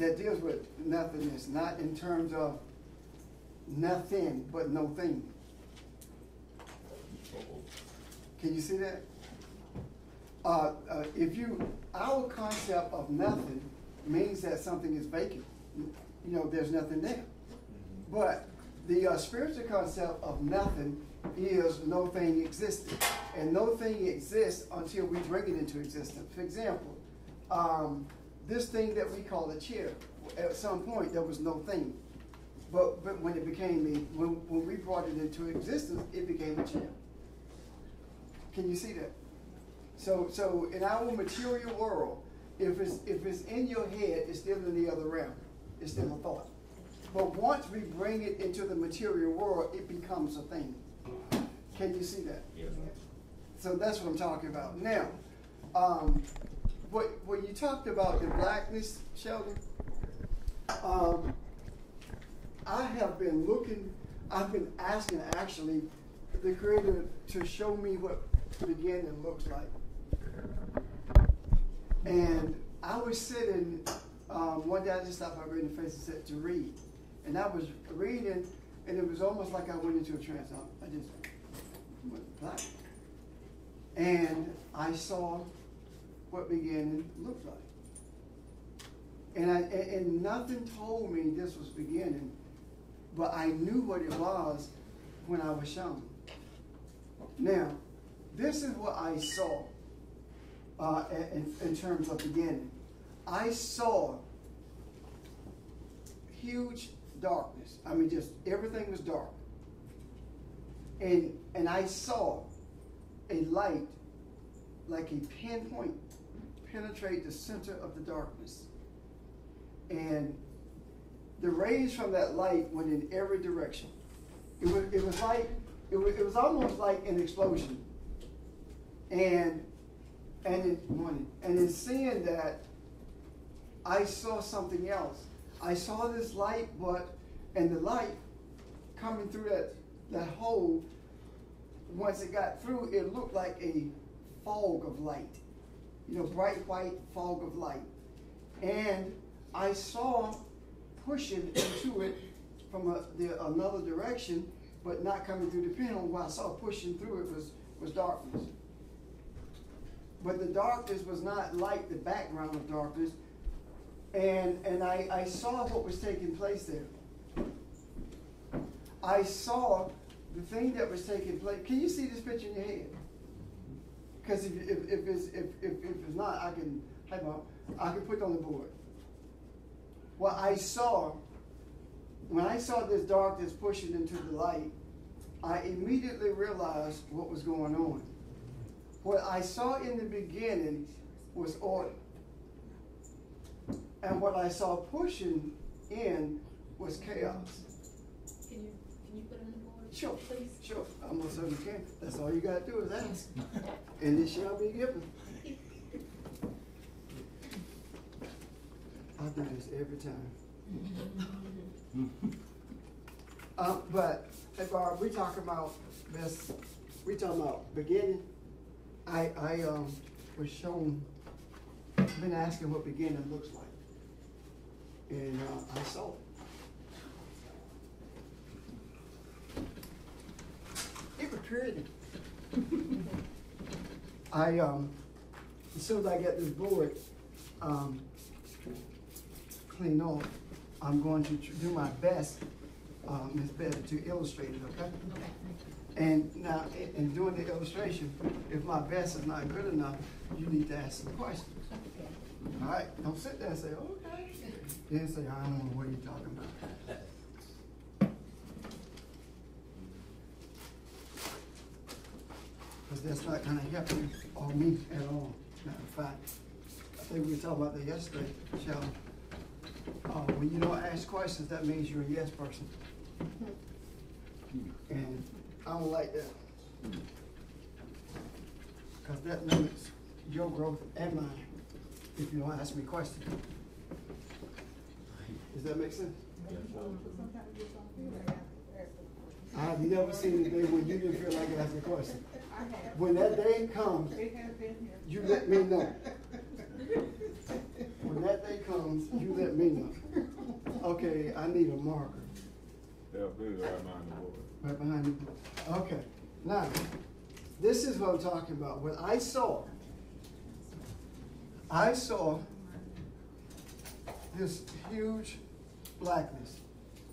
that deals with nothingness, not in terms of nothing, but no thing. Can you see that? Our concept of nothing means that something is vacant. You know, there's nothing there. But the spiritual concept of nothing is no thing existed. And no thing exists until we bring it into existence. For example, this thing that we call a chair, at some point there was no thing. But when it became when we brought it into existence, it became a chair. Can you see that? So in our material world, if it's in your head, it's still in the other realm. It's still a thought. But once we bring it into the material world, it becomes a thing. Can you see that? Yes. So that's what I'm talking about. Now, when you talked about the blackness, Sheldon, I've been asking actually the Creator to show me what beginning looks like. And I was sitting, one day I just stopped by Reading Face and said to read. And I was reading, and it was almost like I went into a trance. I just went black. And I saw what beginning looked like. And nothing told me this was beginning, but I knew what it was when I was shown. Now, this is what I saw in terms of beginning. I saw huge darkness. I mean, just everything was dark. And I saw a light like a pinpoint penetrate the center of the darkness. And the rays from that light went in every direction. It was almost like an explosion. And in seeing that, I saw something else. I saw this light, and the light coming through that hole, once it got through, it looked like a fog of light. You know, bright white fog of light. And I saw pushing into it from another direction, but not coming through the pinhole. What I saw pushing through it was darkness. But the darkness was not like the background of darkness. And I saw what was taking place there. I saw the thing that was taking place. Can you see this picture in your head? Because if it's not, I can put it on the board. Well, when I saw this darkness pushing into the light, I immediately realized what was going on. What I saw in the beginning was order. And what I saw pushing in was chaos. Can you put it on the board? Sure, please? sure. I most certainly can. That's all you got to do is ask. And it shall be given. I do this every time. But if we talk about this, we talking about beginning. I was shown, been asking what beginning looks like. And I saw it. It was pretty. As soon as I get this board cleaned off, I'm going to do my best, Ms. Betty, to illustrate it, okay? Okay. And now, in doing the illustration, if my best is not good enough, you need to ask some questions. All right? Don't sit there and say, okay. Then say, I don't know what you're talking about. Because that's not going to help you or me at all. Matter of fact, I think we were talking about that yesterday, Shelley. When you don't ask questions, that means you're a yes person. And I don't like that. Because that limits your growth and mine if you don't ask me questions. Does that make sense? I've never seen a day when you didn't feel like asking a question. When that day comes, you let me know. When that day comes, you let me know. Okay, I need a marker. Yeah, please, right behind the board. Right behind you. Okay. Now, this is what I'm talking about. What I saw this huge blackness.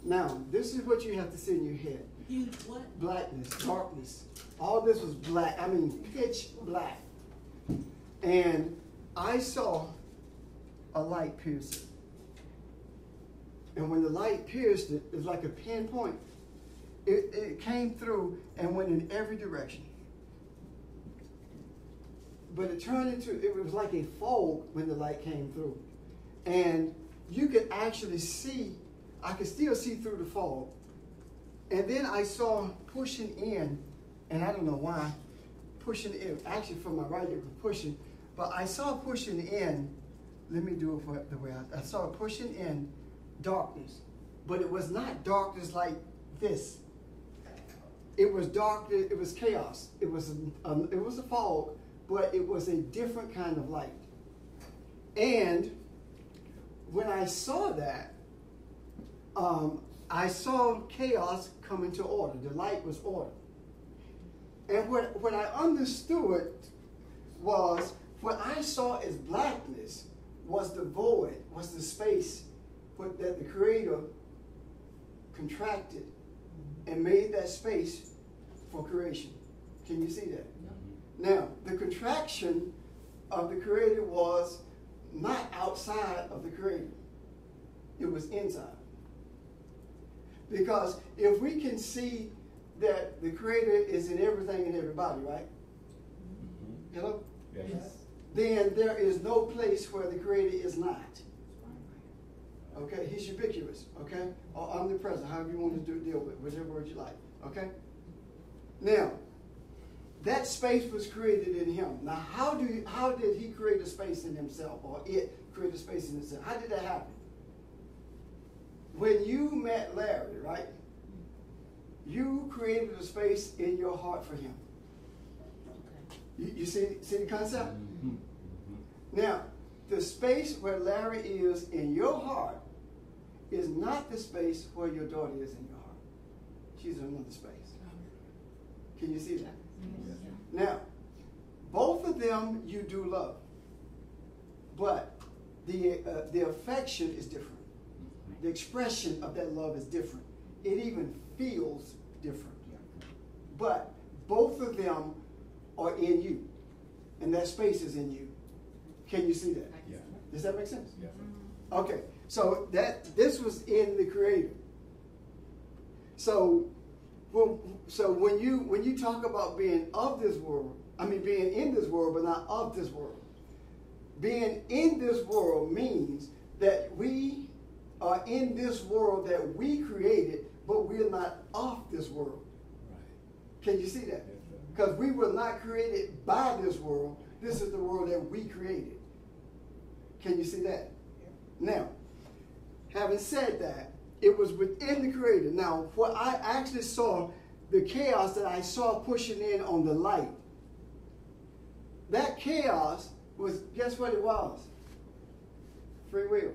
Now, this is what you have to see in your head. Huge what? Blackness, darkness. All this was black. I mean, pitch black. And I saw a light pierce it. And when the light pierced it, it was like a pinpoint. It came through and went in every direction. But it turned into, it was like a fog when the light came through. And you could actually see, I could still see through the fog. And then I saw pushing in, and I don't know why, pushing in, actually from my right it was pushing, but I saw pushing in, let me do it the way I saw pushing in darkness. But it was not darkness like this. It was dark, it was chaos. It was a fog, but it was a different kind of light. And when I saw that, I saw chaos come into order. The light was order. And what I understood was what I saw as blackness was the void, was the space that the Creator contracted and made that space for creation. Can you see that? Yeah. Now, the contraction of the Creator was not outside of the Creator. It was inside. Because if we can see that the Creator is in everything and everybody, right? Mm-hmm. Hello? Yes. Then there is no place where the Creator is not. Okay? He's ubiquitous, okay? Or omnipresent, however you want to deal with, whichever word you like, okay? Now, that space was created in Him. Now, how did He create a space in Himself, or it create a space in itself? How did that happen? When you met Larry, right? You created a space in your heart for him. Okay. You see the concept? Mm-hmm. Mm-hmm. Now, the space where Larry is in your heart is not the space where your daughter is in your heart. She's in another space. Can you see that? Yes. Now, both of them you do love, but the affection is different. The expression of that love is different. It even feels different. But both of them are in you, and that space is in you. Can you see that? Yeah. Does that make sense? Yeah. Okay. So this was in the Creator. So when you talk about being of this world, being in this world but not of this world. Being in this world means that we are in this world that we created, but we're not of this world. Right. Can you see that? Because we were not created by this world. This is the world that we created. Can you see that? Yeah. Now, having said that, it was within the Creator. Now, what I actually saw, the chaos that I saw pushing in on the light, that chaos was, guess what it was? Free will.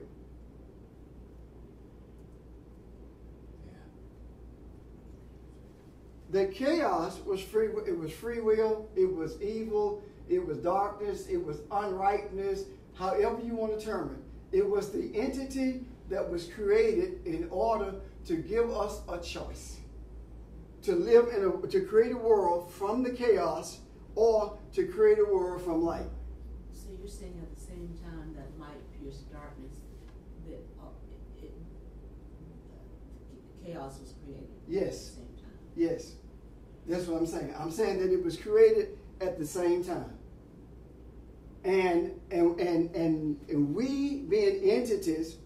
The chaos was free. It was free will. It was evil. It was darkness. It was unrightness. However you want to term it, it was the entity that was created in order to give us a choice to live to create a world from the chaos, or to create a world from light. So you're saying at the same time that light pierced darkness, that chaos was created. Yes. At the same time. Yes. That's what I'm saying. I'm saying that it was created at the same time. And we, being entities,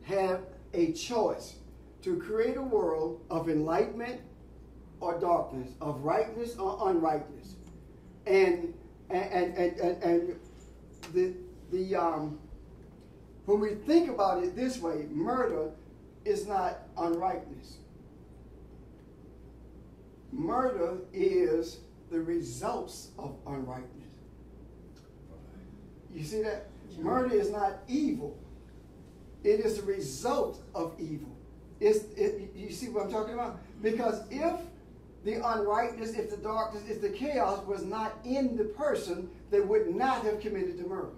have a choice to create a world of enlightenment or darkness, of rightness or unrightness. And when we think about it this way, murder is not unrightness. Murder is the results of unrightness. You see that? Murder is not evil. It is the result of evil. You see what I'm talking about? Because if the unrightness, if the darkness, if the chaos was not in the person, they would not have committed the murder.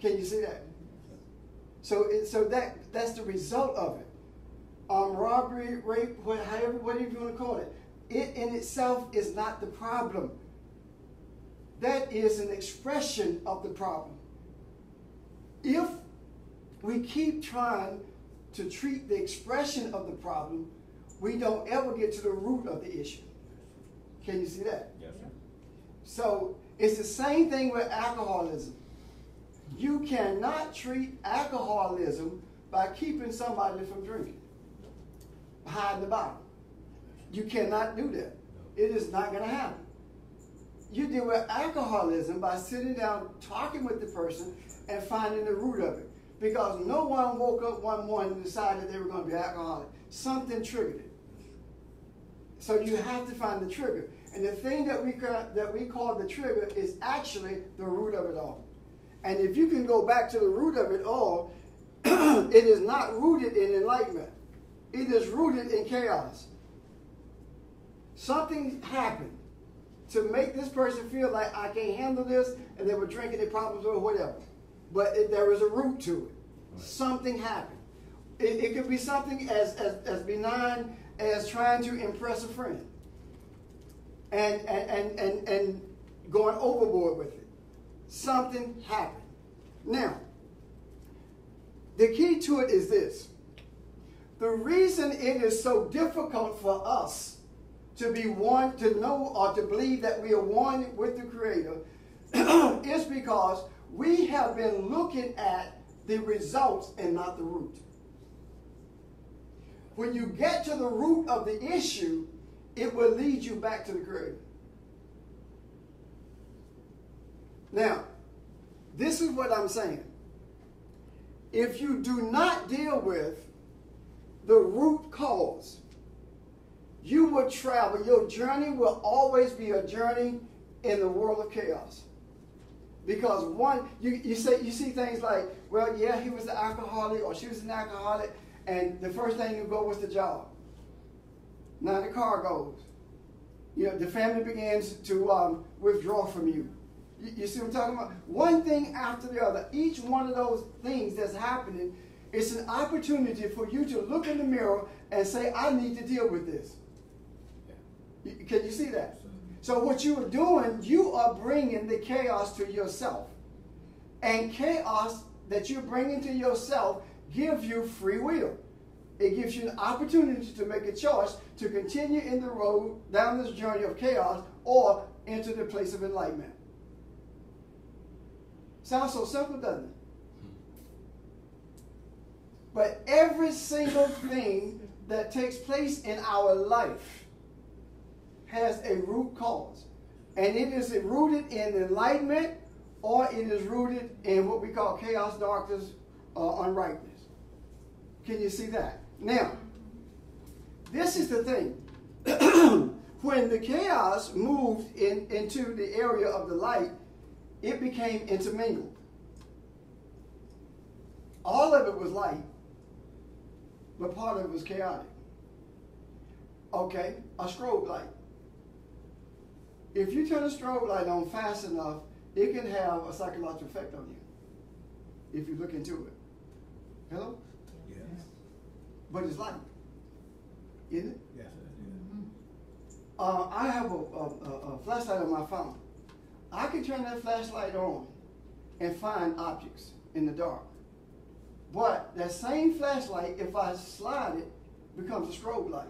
Can you see that? So that's the result of it. Robbery, rape, whatever you want to call it. It in itself is not the problem. That is an expression of the problem. If we keep trying to treat the expression of the problem, we don't ever get to the root of the issue. Can you see that? Yes, sir. So it's the same thing with alcoholism. You cannot treat alcoholism by keeping somebody from drinking, hiding the bottle. You cannot do that. It is not going to happen. You deal with alcoholism by sitting down, talking with the person, and finding the root of it. Because no one woke up one morning and decided they were going to be alcoholic. Something triggered it. So you have to find the trigger. And the thing that we call the trigger is actually the root of it all. And if you can go back to the root of it all, it is not rooted in enlightenment. It is rooted in chaos. Something happened to make this person feel like I can't handle this, and they were drinking their problems or whatever. But there was a root to it. Something happened. It could be something as benign as trying to impress a friend and going overboard with it. Something happened. Now, the key to it is this. The reason it is so difficult for us to be one, to know or to believe that we are one with the Creator is because we have been looking at the results and not the root. When you get to the root of the issue, it will lead you back to the Creator. Now, this is what I'm saying. If you do not deal with the root cause, you will travel. Your journey will always be a journey in the world of chaos. Because one, you see things like, well, yeah, he was an alcoholic or she was an alcoholic, and the first thing you go was the job. Now the car goes. You know, the family begins to withdraw from you. You see what I'm talking about? One thing after the other. Each one of those things that's happening, it's an opportunity for you to look in the mirror and say, I need to deal with this. Can you see that? So what you are doing, you are bringing the chaos to yourself. And chaos that you're bringing to yourself gives you free will. It gives you an opportunity to make a choice to continue in the road down this journey of chaos or enter the place of enlightenment. Sounds so simple, doesn't it? But every single thing that takes place in our life has a root cause. And it is rooted in enlightenment or it is rooted in what we call chaos, darkness, or unrightness. Can you see that? Now, this is the thing. When the chaos moved into the area of the light, it became intermingled. All of it was light, but part of it was chaotic. Okay, a strobe light. If you turn a strobe light on fast enough, it can have a psychological effect on you if you look into it. Hello? Yes. But it's light, isn't it? Yes. I have a flashlight on my phone. I can turn that flashlight on and find objects in the dark. But that same flashlight, if I slide it, becomes a strobe light.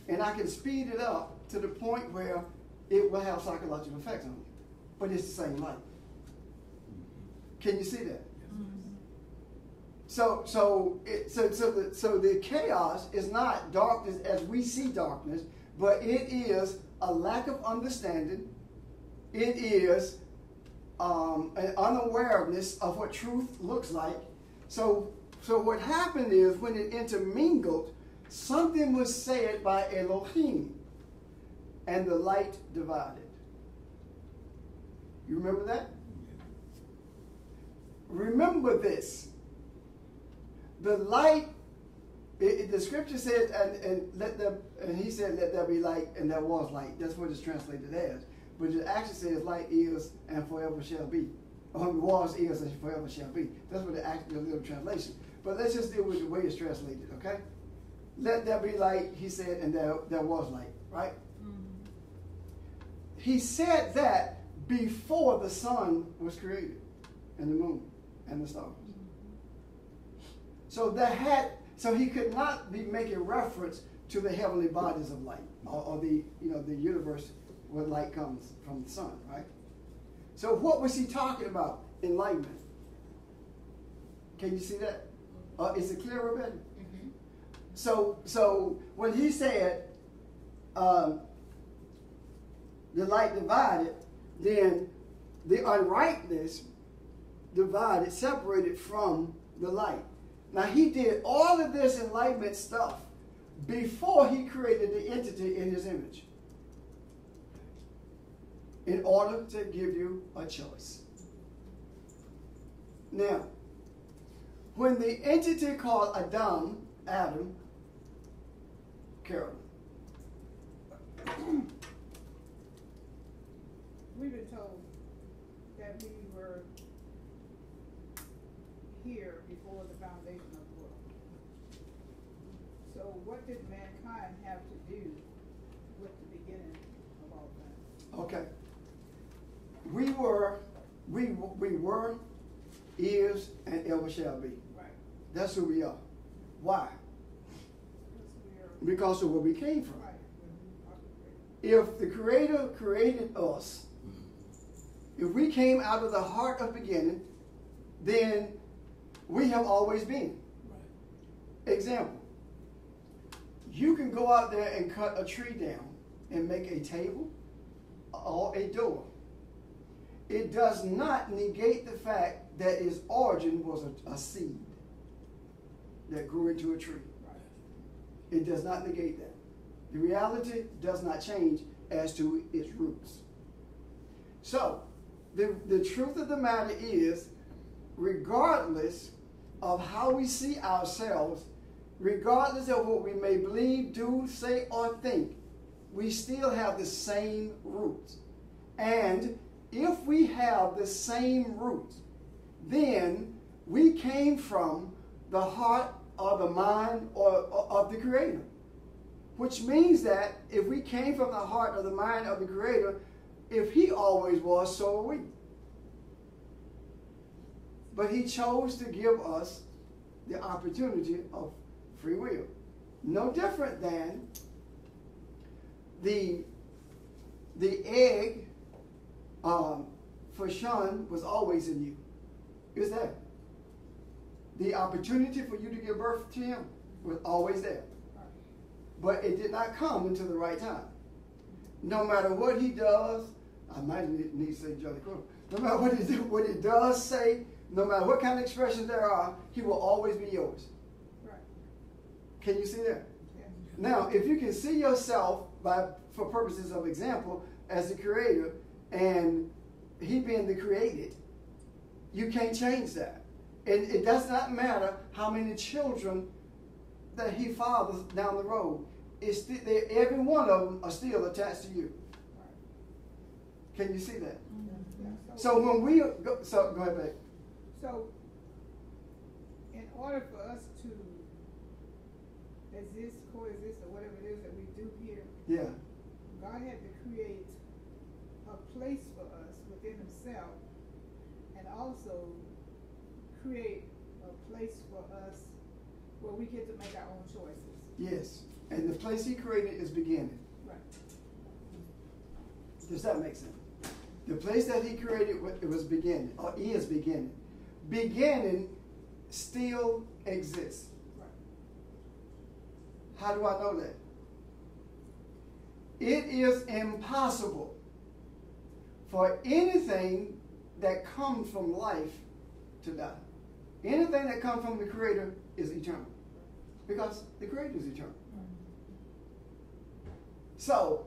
And I can speed it up to the point where it will have psychological effects on you. But it's the same light. Can you see that? So the chaos is not darkness as we see darkness, but it is a lack of understanding. It is an unawareness of what truth looks like. So what happened is when it intermingled, something was said by Elohim, and the light divided. You remember that? remember this. The light, the scripture says, and he said, let there be light, and there was light. That's what it's translated as. But it actually says, light is and forever shall be. Or was, is, and forever shall be. That's what the actual little translation. But let's just deal with the way it's translated, okay? Let there be light, he said, and there was light, right? Mm-hmm. He said that before the sun was created, and the moon, and the stars. Mm-hmm. So he could not be making reference to the heavenly bodies of light, or the universe where light comes from the sun, right? So what was he talking about? Enlightenment. Can you see that? Is it clearer, Ben? Mm-hmm. So when he said the light divided, then the unrightness divided, separated from the light. Now he did all of this enlightenment stuff before he created the entity in his image, in order to give you a choice. Now, when the entity called Adam, Carolyn. We've been told that we were here before the foundation of the world. So what did mankind have to do with the beginning of all things? Okay. We were, is, and ever shall be. Right. That's who we are. Why? Because of where we came from. Right. If the Creator created us, if we came out of the heart of beginning, then we have always been. Right. Example. You can go out there and cut a tree down and make a table or a door. It does not negate the fact that its origin was a seed that grew into a tree. Right. It does not negate that. The reality does not change as to its roots. So, the truth of the matter is, regardless of how we see ourselves, regardless of what we may believe, do, say, or think, we still have the same roots. And if we have the same roots, then we came from the heart or the mind or of the Creator. Which means that if we came from the heart or the mind of the Creator, if He always was, so are we. But He chose to give us the opportunity of free will. No different than the egg for Sean was always in you. Is there? The opportunity for you to give birth to him was always there. But it did not come until the right time. No matter what he does, I might need to say Johnny Crow. No matter what he does say, no matter what kind of expressions there are, he will always be yours. Right. Can you see that? Yeah. Now, if you can see yourself for purposes of example as the Creator and he being the created, you can't change that. And it does not matter how many children that he fathers down the road. Every one of them are still attached to you. Can you see that? Yeah. So when we go ahead, babe. So, in order for us to exist, coexist, or whatever it is that we do here, yeah, God had to create a place for us within Himself, and also create a place for us where we get to make our own choices. Yes, and the place He created is beginning. Right. Does that make sense? The place that He created, it was beginning, or is beginning. Beginning still exists. Right. How do I know that? It is impossible for anything that comes from life to die. Anything that comes from the Creator is eternal. Because the Creator is eternal. So,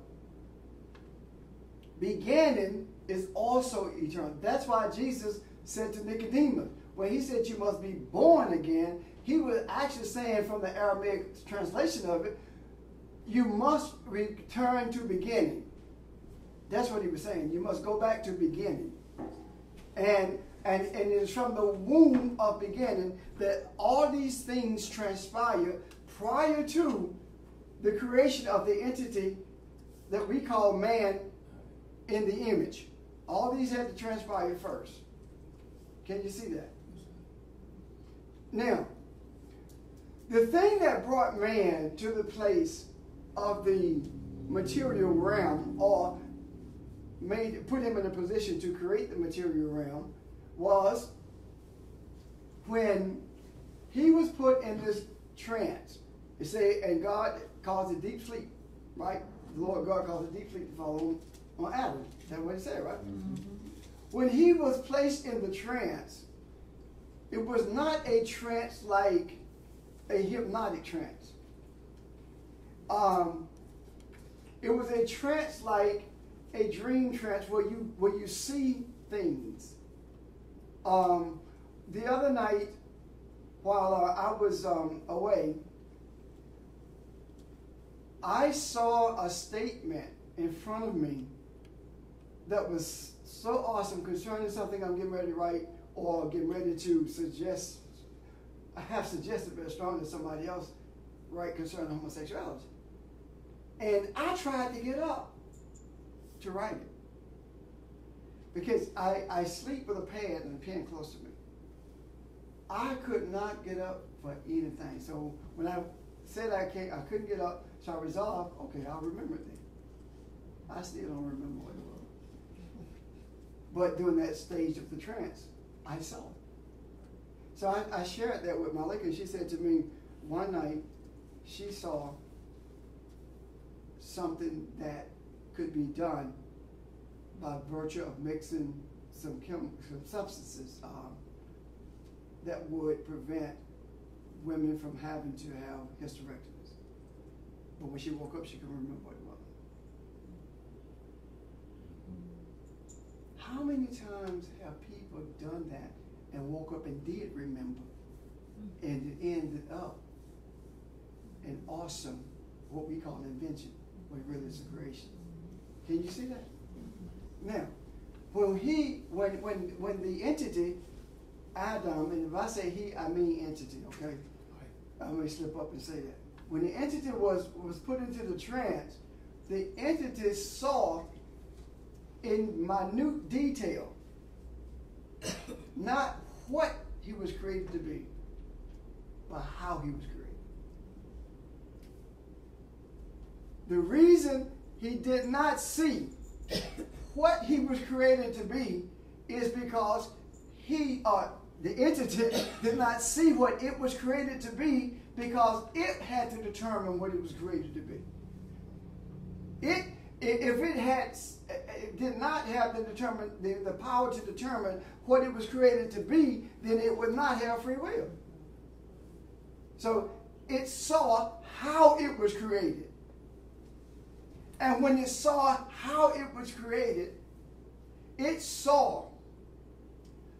beginning is also eternal. That's why Jesus said to Nicodemus, when he said you must be born again, he was actually saying from the Aramaic translation of it, you must return to beginning. That's what he was saying. You must go back to beginning. And it's from the womb of beginning that all these things transpire prior to the creation of the entity that we call man in the image. All these had to transpire first. Can you see that? Now, the thing that brought man to the place of the material realm, or put him in a position to create the material realm, was when he was put in this trance. It say, and God caused a deep sleep, right? The Lord God caused a deep sleep to fall on Adam. That's what it said, right? Mm-hmm. When he was placed in the trance, it was not a trance like a hypnotic trance. It was a trance like a dream trance where you see things. The other night, while I was away, I saw a statement in front of me that was so awesome concerning something I'm getting ready to write or getting ready to suggest. I have suggested very strongly to somebody else write concerning homosexuality. And I tried to get up to write it. Because I sleep with a pad and a pen close to me. I could not get up for anything. So when I said I couldn't get up, so I resolved, okay, I'll remember it then. I still don't remember what it was. But during that stage of the trance, I saw it. So I shared that with Malika, and she said to me one night, she saw something that could be done by virtue of mixing some substances that would prevent women from having to have hysterectomies. But when she woke up, she couldn't remember what it was. How many times have people done that and woke up and did remember, and it ended up an awesome, what we call an invention, but really it's a creation? Can you see that? Now, when the entity, Adam, and if I say he, I mean entity, okay? I may slip up and say that. When the entity was put into the trance, the entity saw in minute detail not what he was created to be, but how he was created. The reason he did not see what he was created to be is because the entity did not see what it was created to be, because it had to determine what it was created to be. If it did not have the power to determine what it was created to be, then it would not have free will. So it saw how it was created. And when it saw how it was created, it saw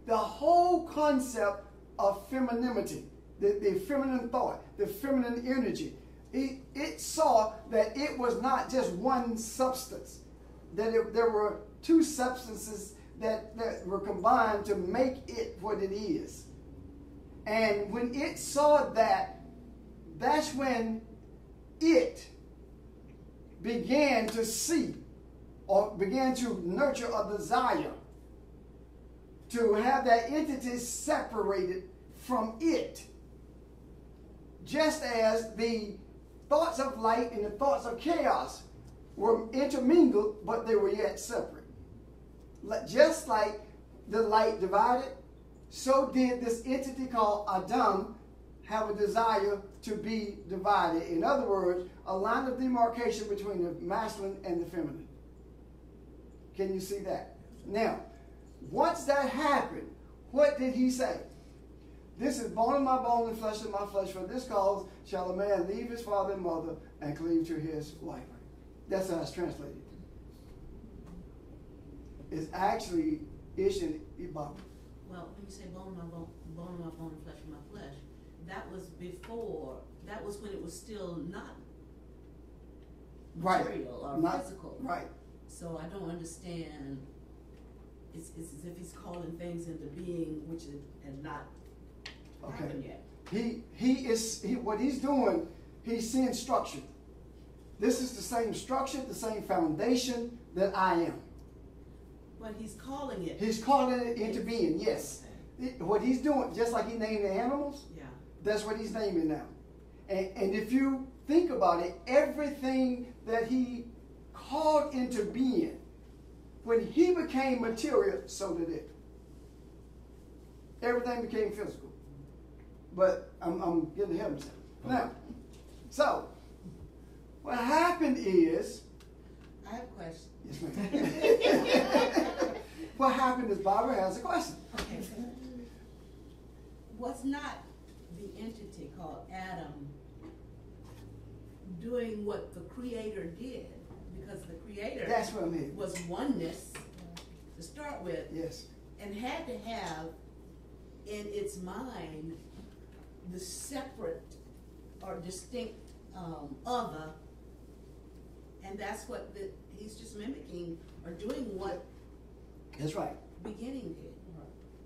the whole concept of femininity, the feminine thought, the feminine energy. It saw that it was not just one substance, that there were two substances that were combined to make it what it is. And when it saw that, that's when it began to see, or began to nurture a desire to have that entity separated from it. Just as the thoughts of light and the thoughts of chaos were intermingled, but they were yet separate. Just like the light divided, so did this entity called Adam have a desire to be divided. In other words, a line of demarcation between the masculine and the feminine. Can you see that? Now, once that happened, what did he say? This is bone of my bone and flesh of my flesh. For this cause shall a man leave his father and mother and cleave to his wife. That's how it's translated. It's actually Ish and Ibab. Well, when you say bone of my bone, bone of my bone, flesh of my flesh, that was before, that was when it was still not Right. material or Not- physical. Right. So I don't understand, it's as if he's calling things into being which had not happened yet. What he's doing, he's seeing structure. This is the same structure, the same foundation that I am. But he's calling it. He's calling it into being, yes. What he's doing, just like he named the animals, Yeah. that's what he's naming now. And if you think about it, everything that he called into being, when he became material, so did it. Everything became physical. But I'm getting ahead of myself. Now, so, what happened is, I have a question. yes ma'am. What happened is Barbara has a question. Okay. Was not the entity called Adam doing what the Creator did? Because the Creator That's what I'm heading. was oneness to start with, Yes. and had to have in its mind the separate or distinct other, and that's what he's just mimicking or doing what That's right. beginning did.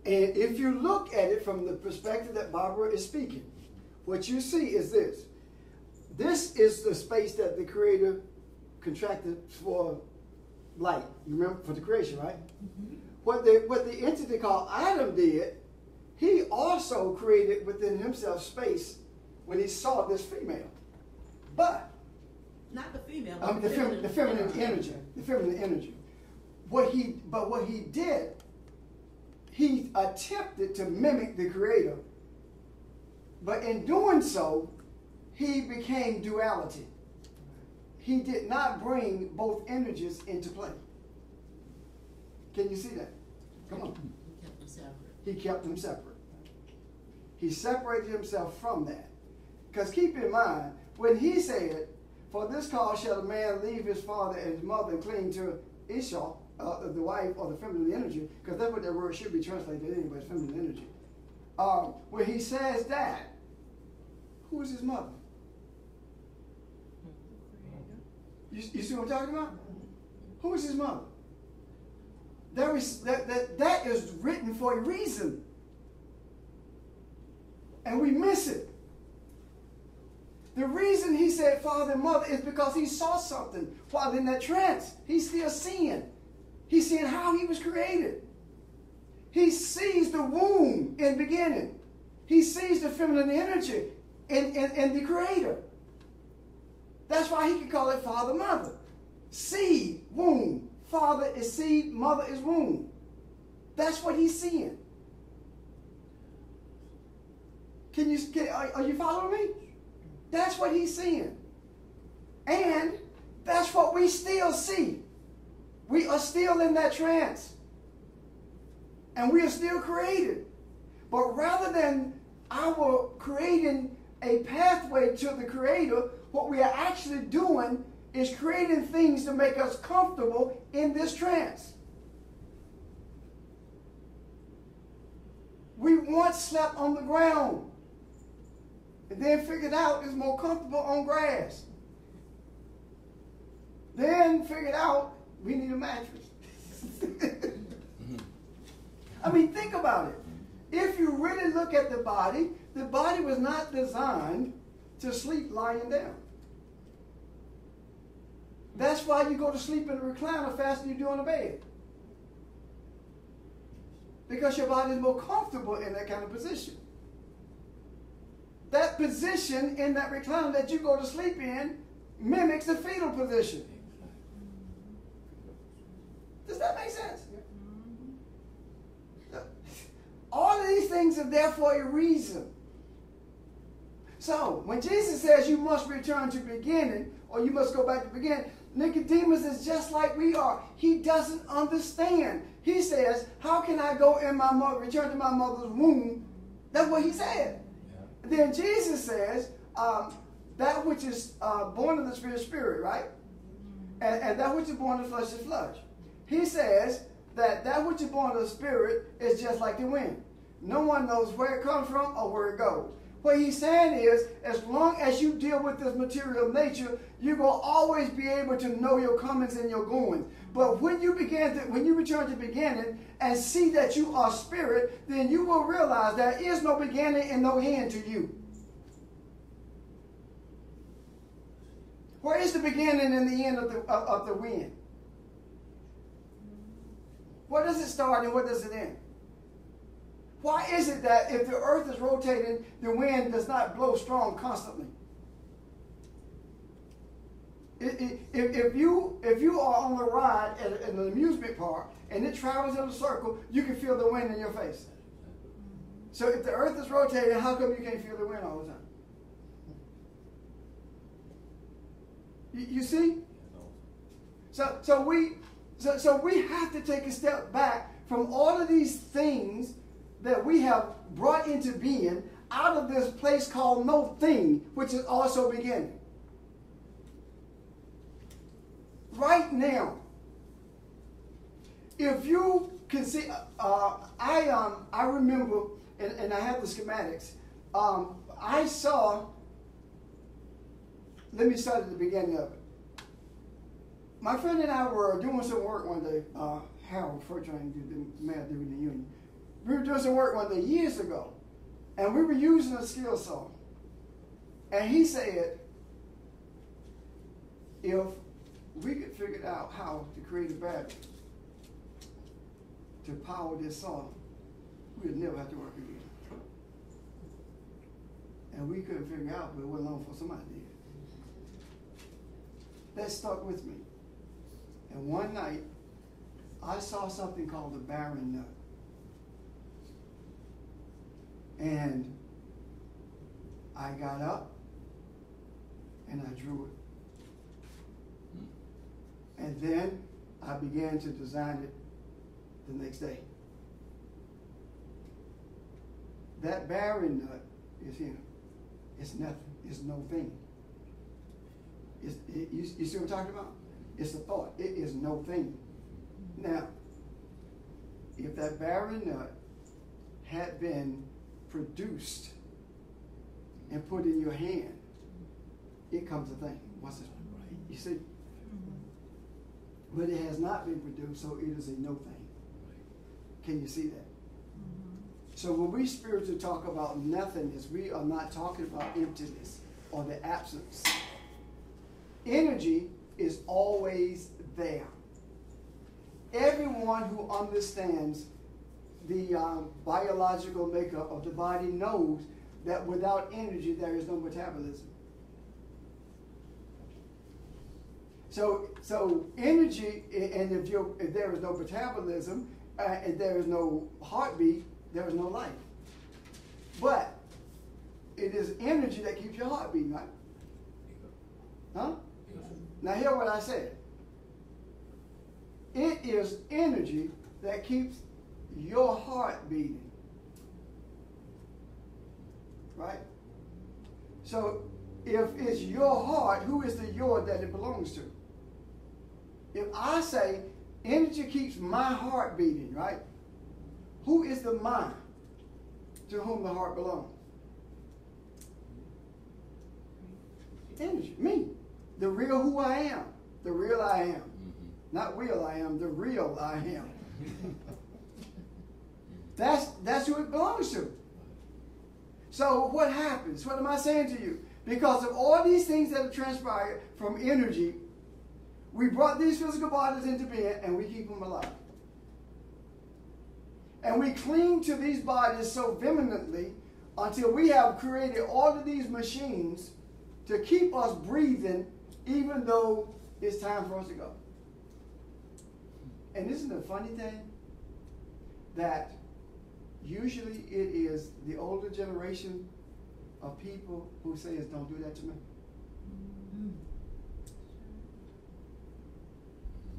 And if you look at it from the perspective that Barbara is speaking, what you see is this. This is the space that the Creator contracted for light. You remember, for the creation, right? Mm-hmm. What the entity called Adam did, he also created within himself space when he saw this female. But Not the female, the feminine energy. The feminine energy. What he did, he attempted to mimic the Creator. But in doing so, he became duality. He did not bring both energies into play. Can you see that? Come on. He kept them separate. He kept them separate. He separated himself from that. Because keep in mind, when he said, "For this cause shall a man leave his father and his mother and cling to Esau," the wife or the feminine energy, because that's what that word should be translated anyway, feminine energy. When he says that, who is his mother? You see what I'm talking about? Who is his mother? That is written for a reason. And we miss it. The reason he said father and mother is because he saw something while in that trance. He's still seeing. He's seeing how he was created. He sees the womb in beginning. He sees the feminine energy in the Creator. That's why he can call it father, mother. Seed, womb. Father is seed, mother is womb. That's what he's seeing. Are you following me? That's what he's seeing. And that's what we still see. We are still in that trance. And we are still created. But rather than our creating a pathway to the Creator, what we are actually doing is creating things to make us comfortable in this trance. We once slept on the ground and then figured out it's more comfortable on grass. Then figured out we need a mattress. I mean, think about it. If you really look at the body was not designed to sleep lying down. That's why you go to sleep in a recliner faster than you do on a bed. Because your body is more comfortable in that kind of position. That position in that recliner that you go to sleep in mimics the fetal position. Does that make sense? All of these things are there for a reason. So, when Jesus says you must return to the beginning, or you must go back to the beginning, Nicodemus is just like we are. He doesn't understand. He says, how can I go in my mother, return to my mother's womb? That's what he said. Yeah. Then Jesus says, that which is born of the Spirit is spirit, right? And that which is born of the flesh is flesh. He says, that which is born of the Spirit is just like the wind. No one knows where it comes from or where it goes. What he's saying is, as long as you deal with this material nature, you're going to always be able to know your comings and your goings. But when you return to the beginning and see that you are spirit, then you will realize there is no beginning and no end to you. Where is the beginning and the end of the wind? Where does it start and where does it end? Why is it that if the earth is rotating, the wind does not blow strong constantly? If you are on the ride at an amusement park and it travels in a circle, you can feel the wind in your face. So if the earth is rotating, how come you can't feel the wind all the time? You see? So we have to take a step back from all of these things that we have brought into being out of this place called no thing, which is also beginning. Right now, if you can see, I remember, and I have the schematics. I saw. Let me start at the beginning of it. My friend and I were doing some work one day. Harold Fortrain did the math in the union. We were doing some work one day years ago, and we were using a skill saw. And he said, if we could figure out how to create a battery to power this saw, we'd never have to work again. And we couldn't figure out, but it wasn't long for somebody did. That stuck with me. And one night, I saw something called the barren nut. And I got up and I drew it. And then I began to design it the next day. That barren nut is here. It's nothing. It's no thing. You see what I'm talking about? It's a thought. It is no thing. Now, if that barren nut had been produced and put in your hand, it comes a thing. What's this? You see? But it has not been produced, so it is a no thing. Can you see that? So when we spiritually talk about nothingness, we are not talking about emptiness or the absence. Energy is always there. Everyone who understands the biological makeup of the body knows that without energy there is no metabolism. So energy, and if there is no metabolism and there is no heartbeat, there is no life. But it is energy that keeps your heart beating, right? Huh? Now hear what I said. It is energy that keeps your heart beating. Right? So if it's your heart, who is the your that it belongs to? If I say energy keeps my heart beating, right? Who is the mine to whom the heart belongs? Energy, me. The real who I am. The real I am. Not real I am, the real I am. That's who it belongs to. So what happens? What am I saying to you? Because of all these things that have transpired from energy, we brought these physical bodies into being and we keep them alive. And we cling to these bodies so vehemently until we have created all of these machines to keep us breathing even though it's time for us to go. And isn't it a funny thing that usually it is the older generation of people who says, don't do that to me?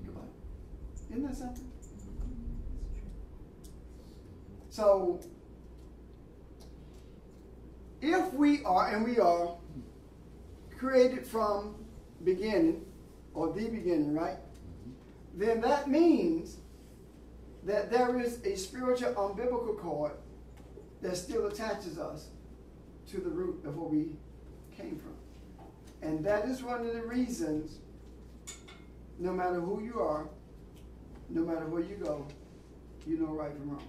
Goodbye. Isn't that something? So, if we are, and we are, created from beginning, or the beginning, right? Then that means that there is a spiritual umbilical cord that still attaches us to the root of where we came from. And that is one of the reasons, no matter who you are, no matter where you go, you know right from wrong.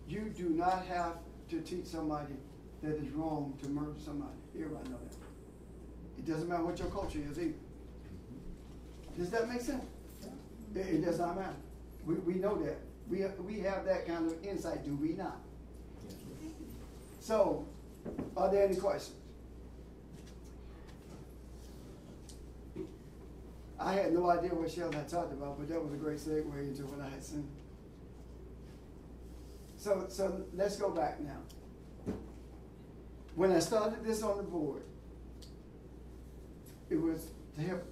You do not have to teach somebody that is wrong to murder somebody. Everybody know that. It doesn't matter what your culture is either. Does that make sense? It does not matter. We know that. We have that kind of insight, do we not? So, are there any questions? I had no idea what Sheldon had talked about, but that was a great segue into what I had seen. So let's go back now. When I started this on the board, it was to help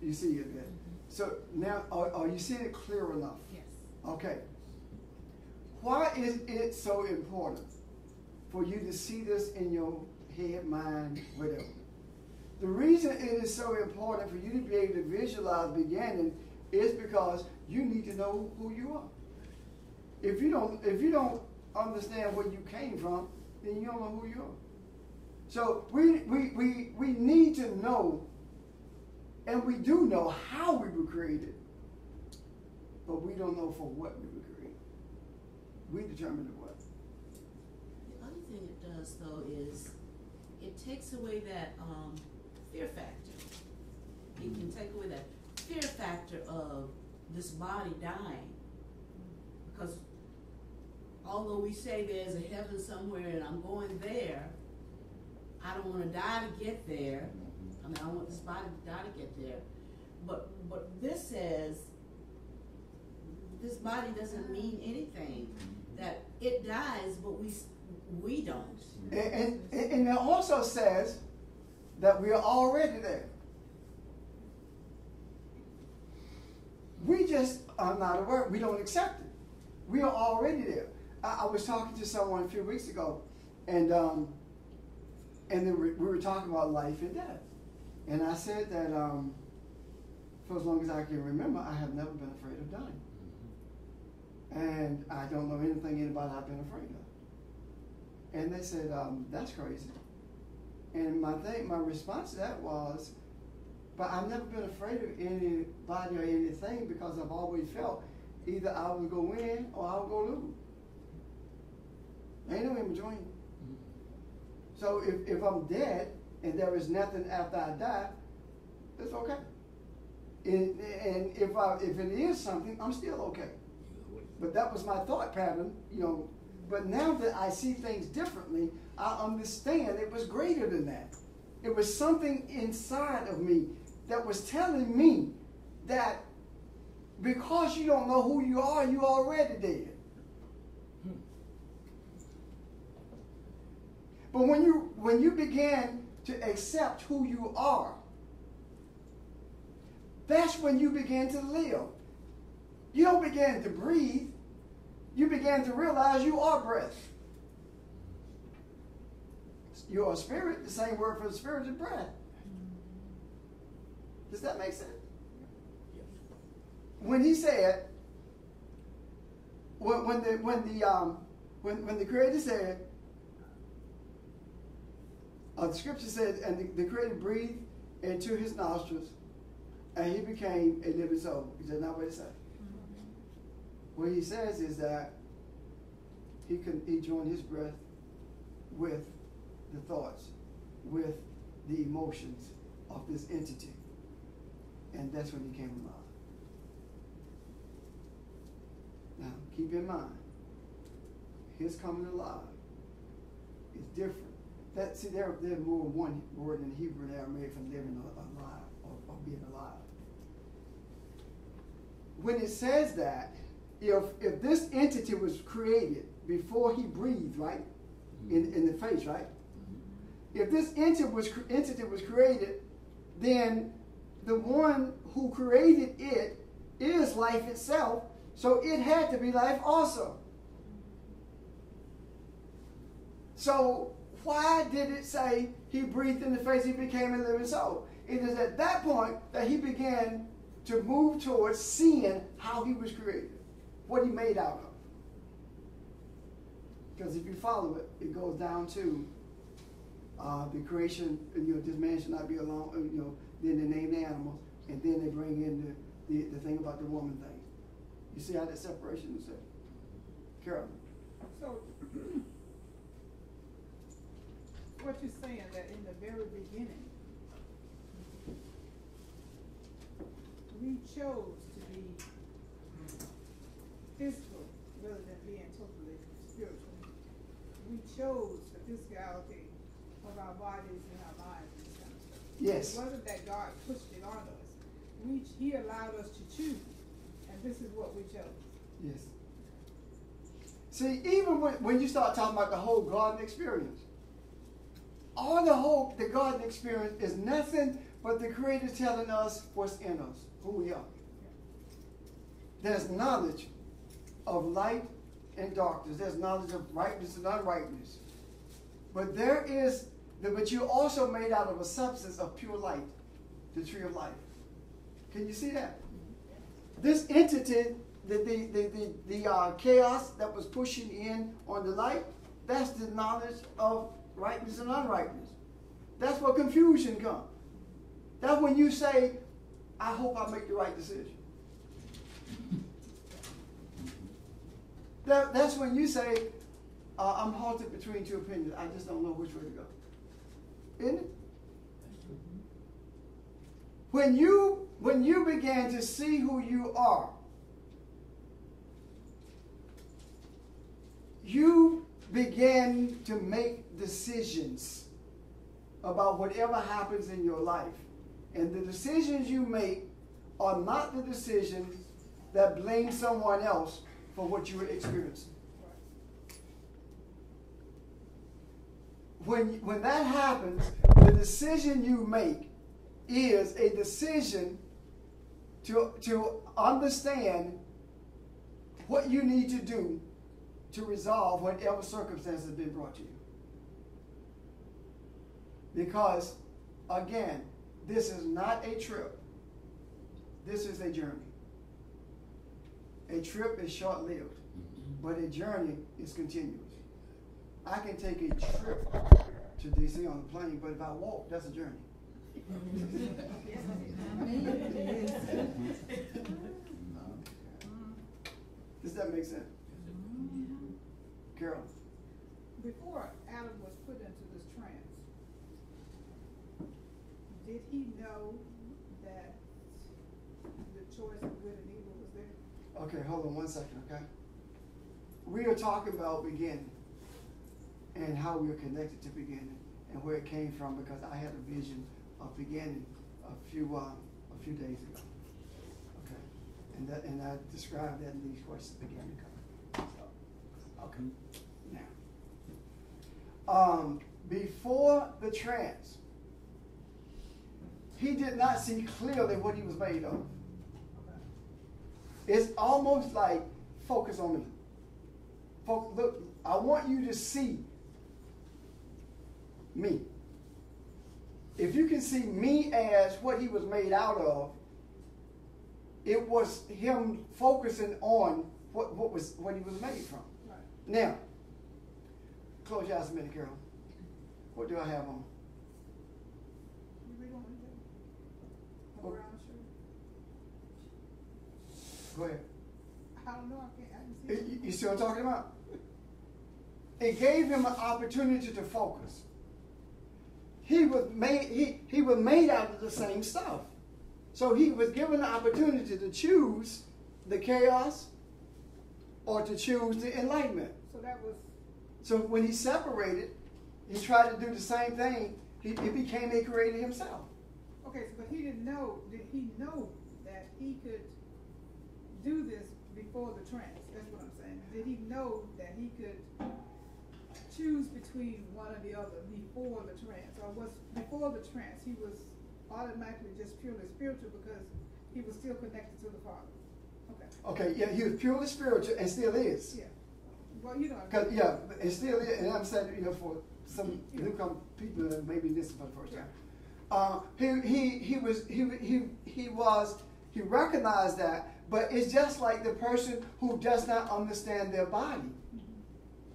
you see it then. So now, are you seeing it clear enough? Yes. Okay. Why is it so important for you to see this in your head, mind, whatever? The reason it is so important for you to be able to visualize beginning is because you need to know who you are. If you don't understand where you came from, then you don't know who you are. So we need to know, and we do know how we were created, but we don't know for what we were created. We determine the what. The other thing it does, though, is it takes away that fear factor. It can take away that fear factor of this body dying. Because although we say there's a heaven somewhere and I'm going there, I don't want to die to get there. I mean, I don't want this body to die to get there. But this says this body doesn't mean anything. That it dies, but we don't. And it also says that we are already there. We just are not aware. We don't accept it. We are already there. I was talking to someone a few weeks ago, and then we were talking about life and death. And I said that for as long as I can remember, I have never been afraid of dying. And I don't know anything anybody I've been afraid of. And they said, that's crazy. And my response to that was, but I've never been afraid of anybody or anything because I've always felt either I would go win or I would go lose. Ain't no in between. So if I'm dead and there is nothing after I die, it's okay. And if it is something, I'm still okay. But that was my thought pattern, But now that I see things differently, I understand it was greater than that. It was something inside of me that was telling me that because you don't know who you are, you're already dead. But when you begin to accept who you are, that's when you begin to live. You don't begin to breathe. You begin to realize you are breath. You are spirit. The same word for the spirit is breath. Does that make sense? Yes. When he said, when the Creator said, the scripture said, and the Creator breathed into his nostrils, and he became a living soul. Is that not what it said? What he says is that he joined his breath with the thoughts, with the emotions of this entity. And that's when he came alive. Now, keep in mind, his coming alive is different. There's more than one word in Hebrew and Aramaic for living alive or being alive. When it says that, if this entity was created before he breathed, right, in the face, right? If this entity was created, then the one who created it is life itself, so it had to be life also. So why did it say he breathed in the face, he became a living soul? It is at that point that he began to move towards seeing how he was created, what he made out of. Because if you follow it, it goes down to the creation. This man should not be alone. Then they name the animals, and then they bring in the thing about the woman thing. You see how that separation is there, Carol? So, what you're saying that in the very beginning, we chose to be physical rather than being totally spiritual. We chose the physicality of our bodies and our minds and this kind of stuff. Yes. It wasn't that God pushed it on us. He allowed us to choose, and this is what we chose. Yes. See, even when you start talking about the whole garden experience, the garden experience is nothing but the Creator telling us what's in us, who we are. There's knowledge of light and darkness. There's knowledge of rightness and unrightness. But but you're also made out of a substance of pure light, the tree of life. Can you see that? This entity, the chaos that was pushing in on the light, that's the knowledge of rightness and unrightness. That's where confusion comes. That's when you say, I hope I make the right decision. That's when you say, I'm halted between two opinions. I just don't know which way to go. Isn't it? When you began to see who you are, you begin to make decisions about whatever happens in your life. And the decisions you make are not the decisions that blame someone else for what you were experiencing. When that happens, the decision you make is a decision to understand what you need to do to resolve whatever circumstance has been brought to you. Because, again, this is not a trip. This is a journey. A trip is short-lived, but a journey is continuous. I can take a trip to D.C. on a plane, but if I walk, that's a journey. Does that make sense? Carol? Before Adam was put into this trance, did he know that the choice of good and evil was there? Okay, hold on one second, okay? We are talking about beginning and how we are connected to beginning and where it came from, because I had a vision of beginning a few days ago. Okay, and I described that in these questions beginning. So, okay, now, before the trance, he did not see clearly what he was made of. It's almost like, focus on me. Look, I want you to see me. If you can see me as what he was made out of, it was him focusing on what he was made from. Right. Now, close your eyes a minute, Carol. What do I have on? You read on anything? A What? brown shirt? Go ahead. I don't know. I can see it. You see what I'm talking about? It gave him an opportunity to focus. He was made out of the same stuff. So he was given the opportunity to choose the chaos or to choose the enlightenment. So that was. So when he separated, he tried to do the same thing. He became a creator himself. Okay, so but he didn't know. Did he know that he could do this before the trance? That's what I'm saying. Did he know that he could choose between one or the other before the trance? Or was before the trance he was automatically just purely spiritual because he was still connected to the Father? Okay. Okay, yeah, he was purely spiritual and still is. Yeah. Well, you know. Cause yeah, it still is, and I'm saying, for some newcomer people that maybe listen for the first time, he was He recognized that, but it's just like the person who does not understand their body.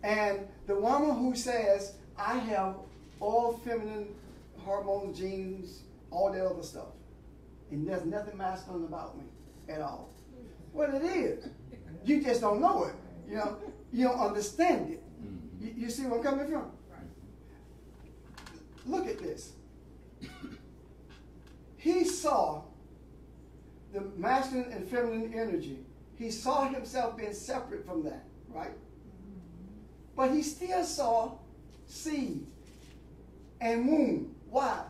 And the woman who says, I have all feminine hormones, genes, all that other stuff, and there's nothing masculine about me at all. Well, it is. You just don't know it. You know, you don't understand it. You see where I'm coming from? Look at this. He saw the masculine and feminine energy. He saw himself being separate from that, right? But he still saw seed and womb. Why?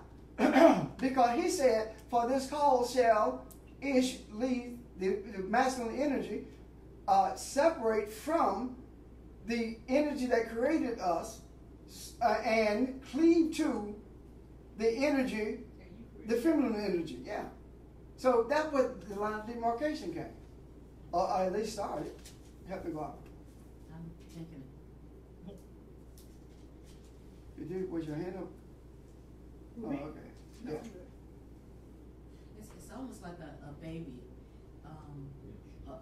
Because he said, for this cause shall Ish leave the masculine energy separate from the energy that created us and cleave to the energy, the feminine energy. Yeah. So that's what the line of demarcation came. Or at least started. Help me go out. I'm thinking. You did? Was your hand up? Oh, okay. Yeah. It's almost like a baby.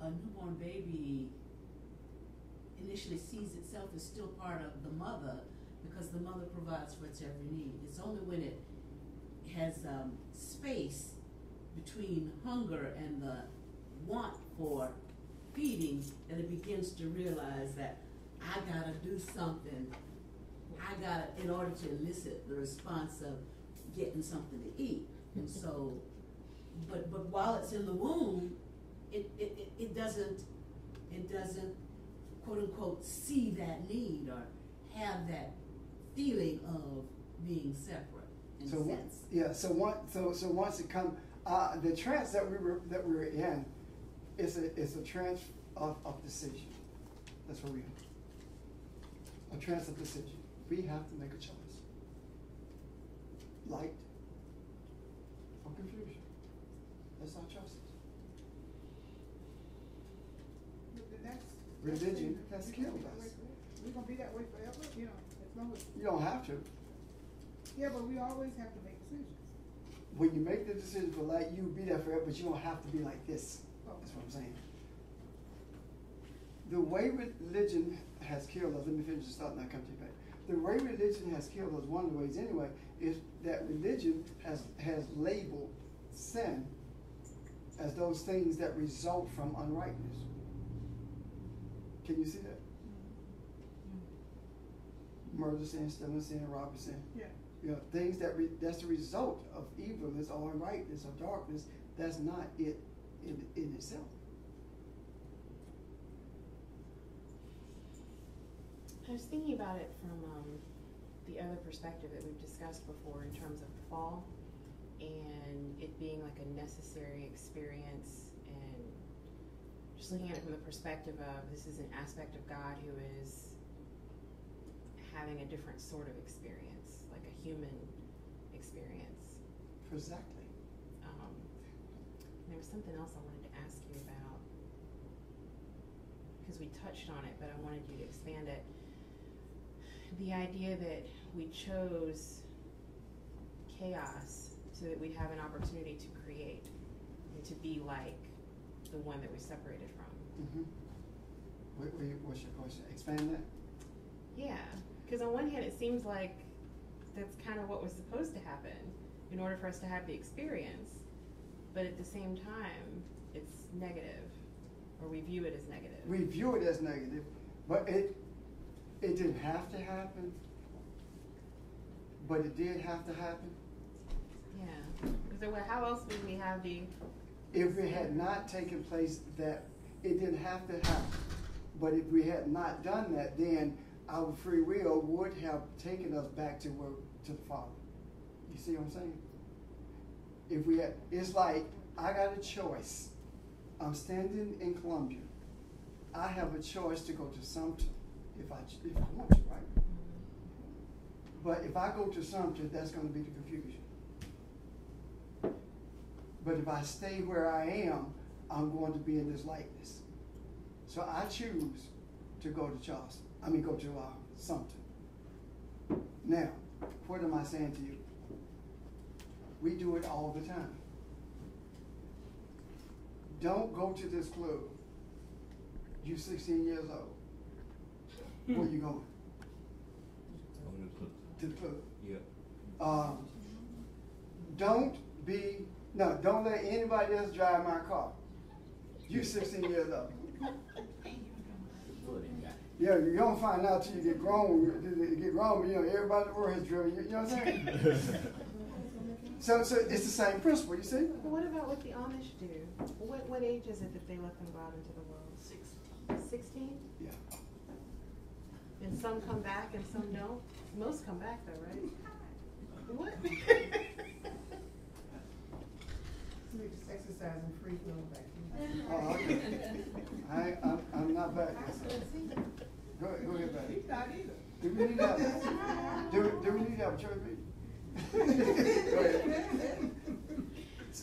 A newborn baby initially sees itself as still part of the mother because the mother provides for its every need. It's only when it has space between hunger and the want for feeding that it begins to realize that I gotta do something. In order to elicit the response of getting something to eat. And so, but while it's in the womb, it doesn't quote unquote see that need or have that feeling of being separate in a sense. Yeah. So once it comes, the trance that we were in is a trance of decision. That's what we are. A trance of decision. We have to make a choice. Light or confusion. That's our choices. Religion has killed us. We're gonna be that way forever, you know, as long as. You don't have to. Yeah, but we always have to make decisions. When you make the decision for light, you will be there forever, but you don't have to be like this. That's what I'm saying. The way religion has killed us, let me finish this thought and I'll come to you back. The way religion has killed us, one of the ways anyway, is that religion has labeled sin as those things that result from unrightness. Can you see that? Murder sin, stealing sin, robbing sin. Yeah. You know, things that's the result of evilness or unrightness or darkness. That's not it in itself. I was thinking about it from the other perspective that we've discussed before in terms of the fall and it being like a necessary experience, and just looking at it from the perspective of this is an aspect of God who is having a different sort of experience, like a human experience. Exactly. There was something else I wanted to ask you about because we touched on it, but I wanted you to expand it. The idea that we chose chaos so that we'd have an opportunity to create and to be like the one that we separated from. What's your question? Expand that? Yeah, because on one hand it seems like that's kind of what was supposed to happen in order for us to have the experience, but at the same time it's negative, or we view it as negative. We view it as negative, but it didn't have to happen, but it did have to happen. Yeah, because how else would we have the... If it had not taken place, that it didn't have to happen, but if we had not done that, then our free will would have taken us back to the Father. You see what I'm saying? If we had, it's like I got a choice. I'm standing in Columbia. I have a choice to go to Sumter if I want to, right? But if I go to Sumter, that's going to be the confusion. But if I stay where I am, I'm going to be in this likeness. So I choose to go to Charleston. Go to Sumter. Now, what am I saying to you? We do it all the time. don't go to this club. You 16 years old. Where you going? To the club. Yeah. Don't let anybody else drive my car. You 16 years old. Yeah, you don't find out till you get grown. You get grown, but everybody in the world has driven. You know what I'm saying? So it's the same principle, you see? Well, what about what the Amish do? What age is it that they let them go out into the world? 16? Yeah. And some come back and some don't? Most come back though, right? What? Just exercising free will back then. Oh, okay. I'm not back. Go ahead, back. He's not either. Do we need to have a church meeting? Go ahead.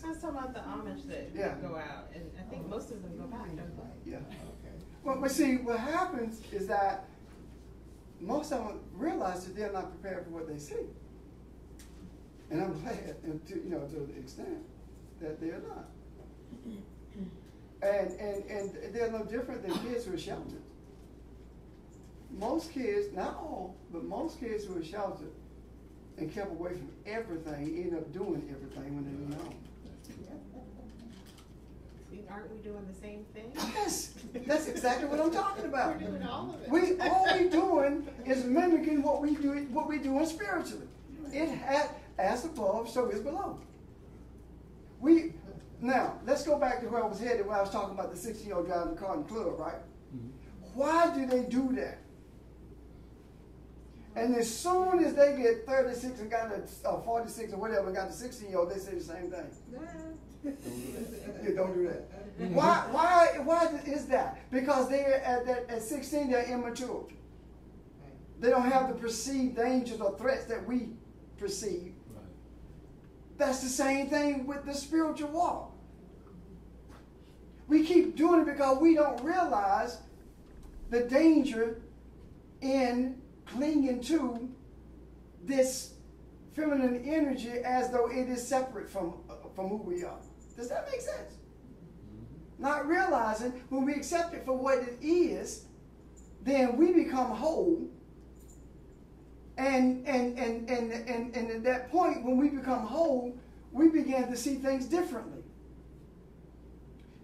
I was talking about the Amish that Yeah. go out, and I think most of them go back, don't they? Yeah. Okay. Well, but see, what happens is that most of them realize that they're not prepared for what they see. And I'm glad, to the extent that they're not. And they're no different than kids who are sheltered. Most kids, not all, but most kids who are sheltered and kept away from everything end up doing everything when they leave home. Aren't we doing the same thing? Yes, that's exactly what I'm talking about. We're doing all of it. All we doing is mimicking what we doing spiritually. It had as above, so is below. Now let's go back to where I was headed when I was talking about the 16-year-old driving the car in the club, right? Mm-hmm. Why do they do that? And as soon as they get 36 and got 46 or whatever, and got the 16-year-old, they say the same thing. Yeah, don't do that. Why is that? Because they're at 16, they're immature. They don't have the perceived dangers or threats that we perceive. Right. That's the same thing with the spiritual walk. We keep doing it because we don't realize the danger in clinging to this feminine energy as though it is separate from who we are. Does that make sense? Mm-hmm. Not realizing when we accept it for what it is, then we become whole. And at that point, when we become whole, we begin to see things differently.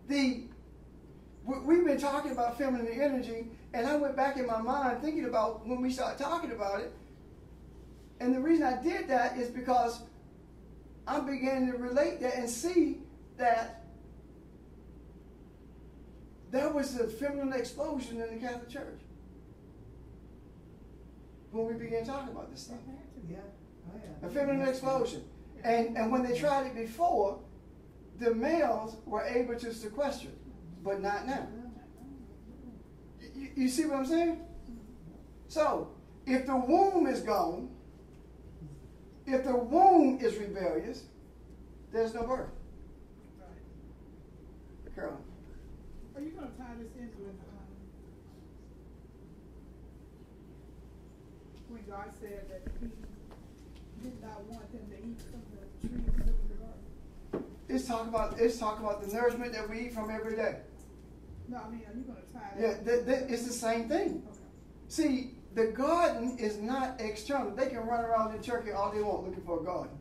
We've been talking about feminine energy, and I went back in my mind thinking about when we started talking about it. And the reason I did that is because I'm beginning to relate that and see that there was a feminine explosion in the Catholic Church when we began talking about this stuff. Yeah. Oh, yeah. A feminine explosion. And when they tried it before, the males were able to sequester it, but not now. You see what I'm saying? So, if the womb is gone, if the womb is rebellious, there's no birth. Right. Carolyn. Are you going to tie this in with when God said that He did not want them to eat from the trees of the garden? It's talking about the nourishment that we eat from every day. No, I mean, are you going to tie Yeah, it's the same thing. Okay. See, the garden is not external. They can run around in Turkey all they want looking for a garden.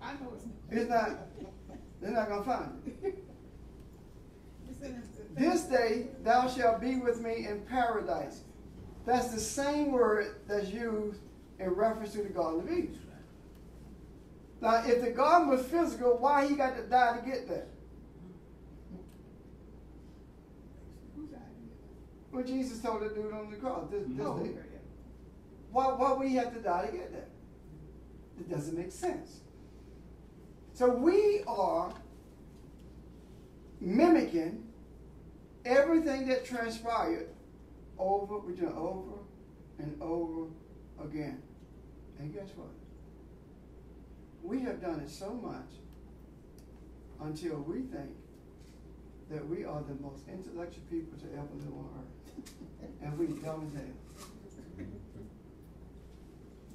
I know it's not. It's not. They're not going to find it. It's in This day thou shalt be with me in paradise. That's the same word that's used in reference to the Garden of Eden. Now, if the garden was physical, why he got to die to get there? Who's that? Well, Jesus told the dude on the cross, this Oh, day. okay, yeah. Why we have to die to get there? It doesn't make sense. So we are mimicking everything that transpired we're doing over and over again. And guess what? We have done it so much until we think that we are the most intellectual people to ever live on earth. And we dumb as hell.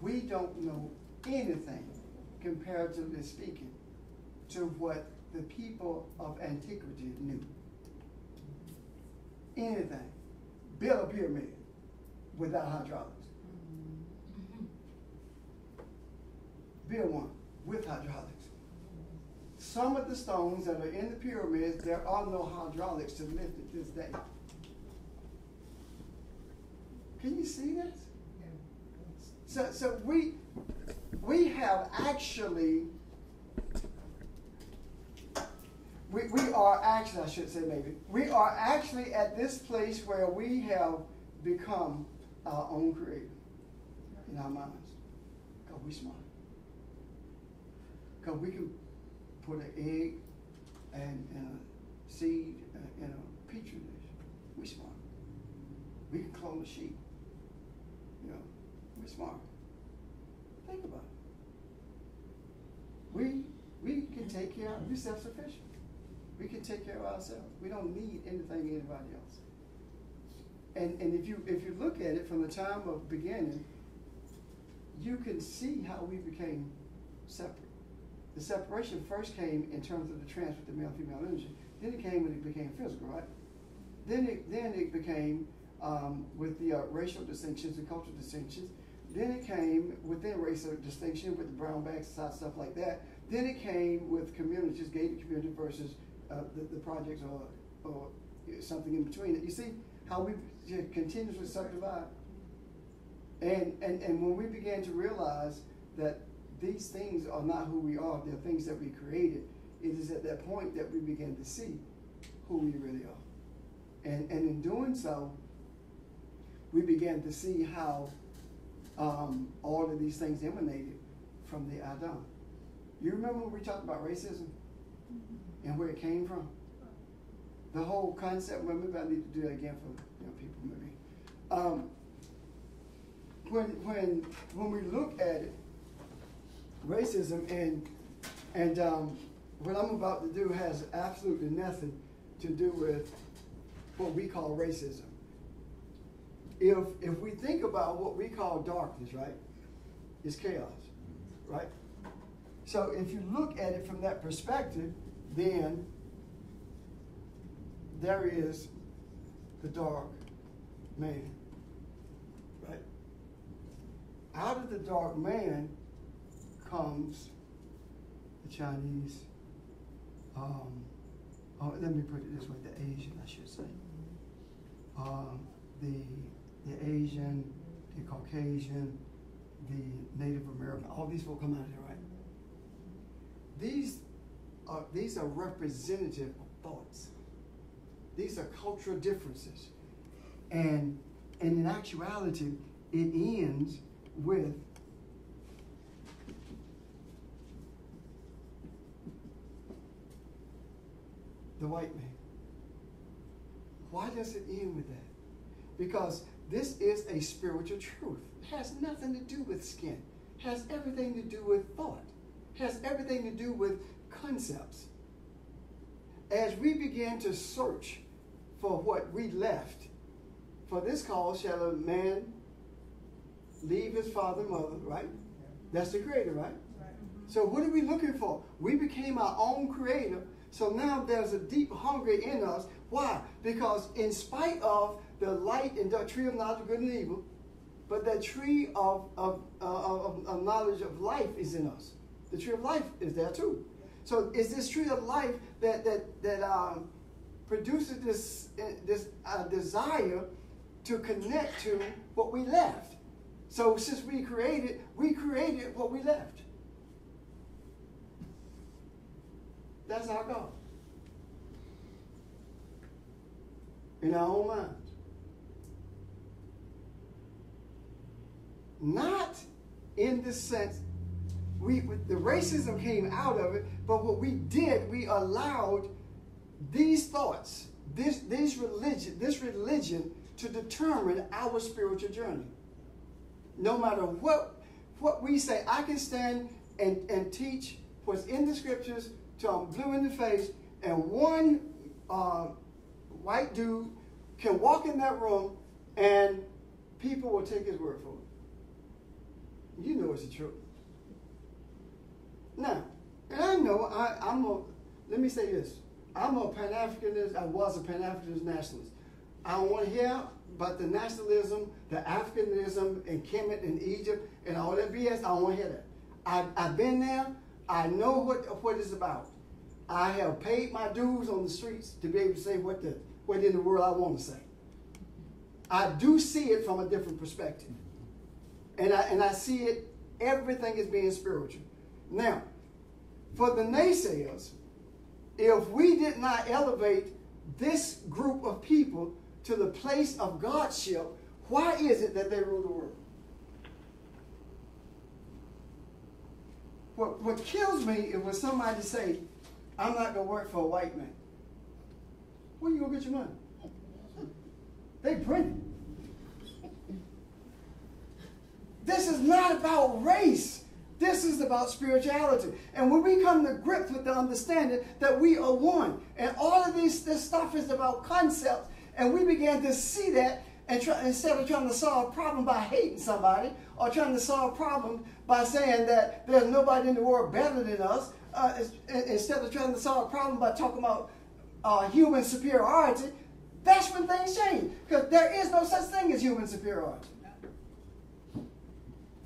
We don't know anything, comparatively speaking, to what the people of antiquity knew. Anything. Build a pyramid without hydraulics. Build one with hydraulics. Some of the stones that are in the pyramids, there are no hydraulics to lift it this day. Can you see that? So we have actually, we are actually, I should say maybe, we are actually at this place where we have become our own creator in our minds. Because we're smart. Because we can put an egg and a seed in a petri dish. We're smart. We can clone a sheep. You know, we're smart. Think about it. We can take care of, we're self-sufficient. We can take care of ourselves. We don't need anything anybody else. And if you look at it from the time of beginning, you can see how we became separate. The separation first came in terms of the transfer to male-female energy. Then it came when it became physical, right? Then it became with the racial distinctions and cultural distinctions. Then it came within racial distinction with the brown bags and stuff like that. Then it came with communities, gated community versus the projects or something in between it. You see how we continuously subdivide? And when we began to realize that these things are not who we are, they're things that we created, it is at that point that we begin to see who we really are. And in doing so, we began to see how all of these things emanated from the Adam. You remember when we talked about racism and where it came from? The whole concept, well, maybe I need to do that again for people maybe. When we look at it, racism and what I'm about to do has absolutely nothing to do with what we call racism. If we think about what we call darkness, right, it's chaos, right? So if you look at it from that perspective, then there is the dark man, right? Out of the dark man comes the Chinese, let me put it this way, the Asian, I should say. The Asian, the Caucasian, the Native American, all these folk come out of there, right? These are representative of thoughts. These are cultural differences. And in actuality, it ends with the white man. Why does it end with that? Because this is a spiritual truth. It has nothing to do with skin. It has everything to do with thought. It has everything to do with concepts. As we began to search for what we left, for this cause shall a man leave his father and mother, right? That's the creator, right? So what are we looking for? We became our own creator. So now there's a deep hunger in us. Why? Because in spite of the light and the tree of knowledge of good and evil, but that tree of knowledge of life is in us. The tree of life is there too. So it's this tree of life that produces this desire to connect to what we left. So since we created what we left. That's our God. In our own minds. Not in the sense, the racism came out of it, but what we did, we allowed these thoughts, this religion to determine our spiritual journey. No matter what we say, I can stand and teach what's in the scriptures till I'm blue in the face, and one white dude can walk in that room and people will take his word for it. You know it's the truth. Now, and I know let me say this. I'm a Pan-Africanist. I was a Pan-Africanist nationalist. I don't want to hear about the nationalism, the Africanism, and Kemet and Egypt and all that BS. I don't want to hear that. I've been there. I know what it's about. I have paid my dues on the streets to be able to say what in the world I want to say. I do see it from a different perspective. And I see it, everything is being spiritual. Now, for the naysayers, if we did not elevate this group of people to the place of Godship, why is it that they rule the world? What kills me is when somebody say, I'm not going to work for a white man. Where you going to get your money? They print it. This is not about race. This is about spirituality. And when we come to grips with the understanding that we are one, and all of this stuff is about concepts, and we began to see that, and instead of trying to solve a problem by hating somebody, or trying to solve a problem by saying that there's nobody in the world better than us, instead of trying to solve a problem by talking about human superiority, that's when things change. Because there is no such thing as human superiority.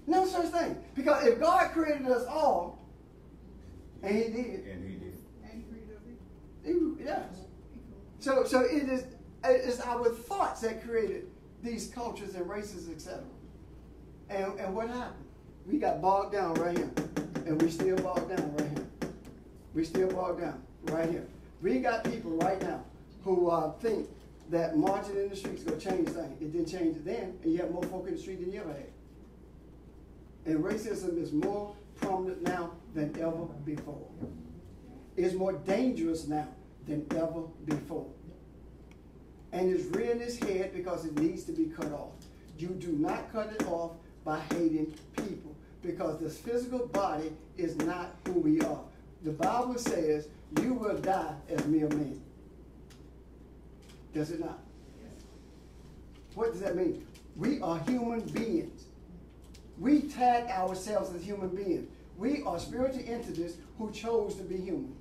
No such thing. Because if God created us all, and He did. And He did. And created us. Yes. So it's our thoughts that created these cultures and races, etc. And what happened? We got bogged down right here. And we still bogged down right here. We still bogged down right here. We got people right now who think that marching in the streets is going to change things. It didn't change it then, and you have more folk in the street than you ever had. And racism is more prominent now than ever before. It's more dangerous now than ever before. And it's rearing its head because it needs to be cut off. You do not cut it off by hating people, because this physical body is not who we are. The Bible says you will die as mere men. Does it not? What does that mean? We are human beings. We tag ourselves as human beings. We are spiritual entities who chose to be human.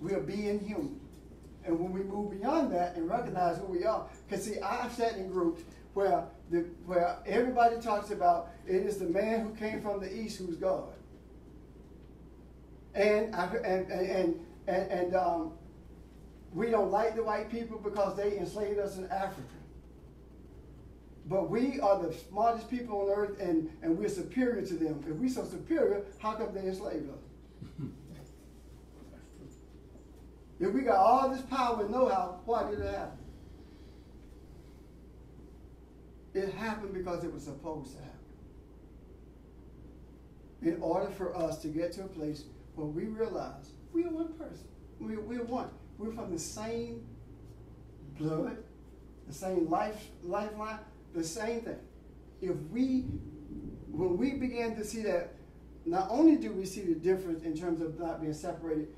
We are being human. And when we move beyond that and recognize who we are, because see, I've sat in groups where everybody talks about it is the man who came from the east who's God. And we don't like the white people because they enslaved us in Africa. But we are the smartest people on earth, and we're superior to them. If we're so superior, how come they enslaved us? If we got all this power and know-how, why did it happen? It happened because it was supposed to happen. In order for us to get to a place where we realize we are one person. We're one. We're from the same blood, the same lifeline, the same thing. When we begin to see that, not only do we see the difference in terms of not being separated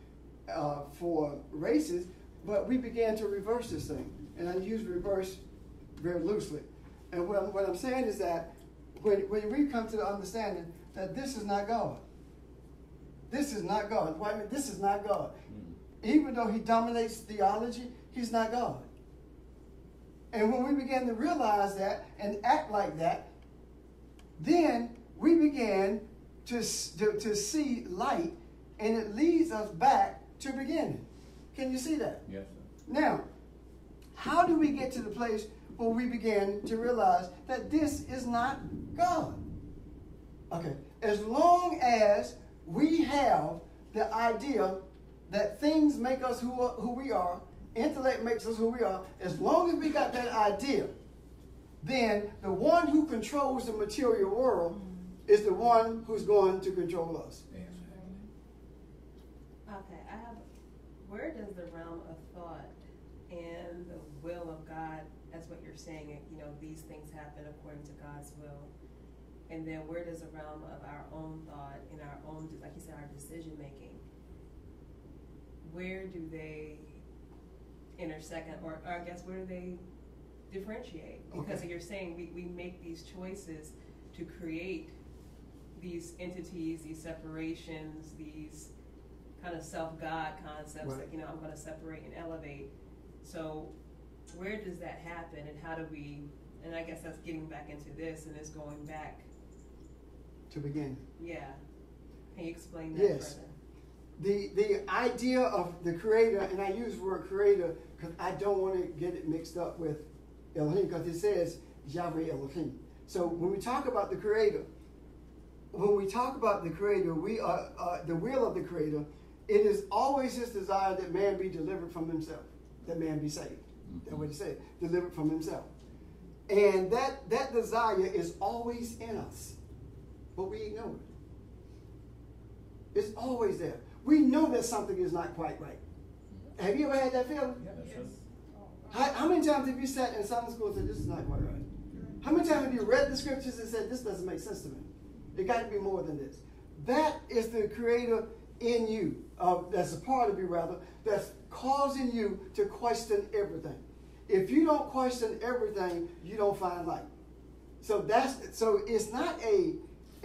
for races, but we began to reverse this thing. And I use reverse very loosely. And what I'm saying is that when we come to the understanding that this is not God. This is not God. White man, this is not God. Even though he dominates theology, he's not God. And when we begin to realize that and act like that, then we begin to see light, and it leads us back to beginning. Can you see that? Yes, sir. Now, how do we get to the place where we begin to realize that this is not God? Okay, as long as we have the idea that things make us who we are, intellect makes us who we are, as long as we got that idea, then the one who controls the material world is the one who's going to control us. Yes. Okay, where does the realm of thought and the will of God, that's what you're saying, these things happen according to God's will. And then where does the realm of our own thought and our own, like you said, our decision making, where do they intersect, or I guess where do they differentiate? Because you're saying we make these choices to create these entities, these separations, these kind of self-God concepts, Right. like, you know, I'm gonna separate and elevate. So where does that happen, and how do we, and I guess that's getting back into this, and it's going back, To begin. yeah. Can you explain that Yes. further? The idea of the creator, and I use the word creator because I don't want to get it mixed up with Elohim, because it says Yahweh Elohim. So when we talk about the creator, we are the will of the creator. It is always his desire that man be delivered from himself, that man be saved. That's what it said, delivered from himself. And that desire is always in us, but we ignore it. It's always there. We know that something is not quite right. Have you ever had that feeling? How many times have you sat in Sunday school and said, this is not quite right? How many times have you read the scriptures and said, this doesn't make sense to me? It got to be more than this. That is the creator in you, that's a part of you rather, that's causing you to question everything. If you don't question everything, you don't find light. So it's not a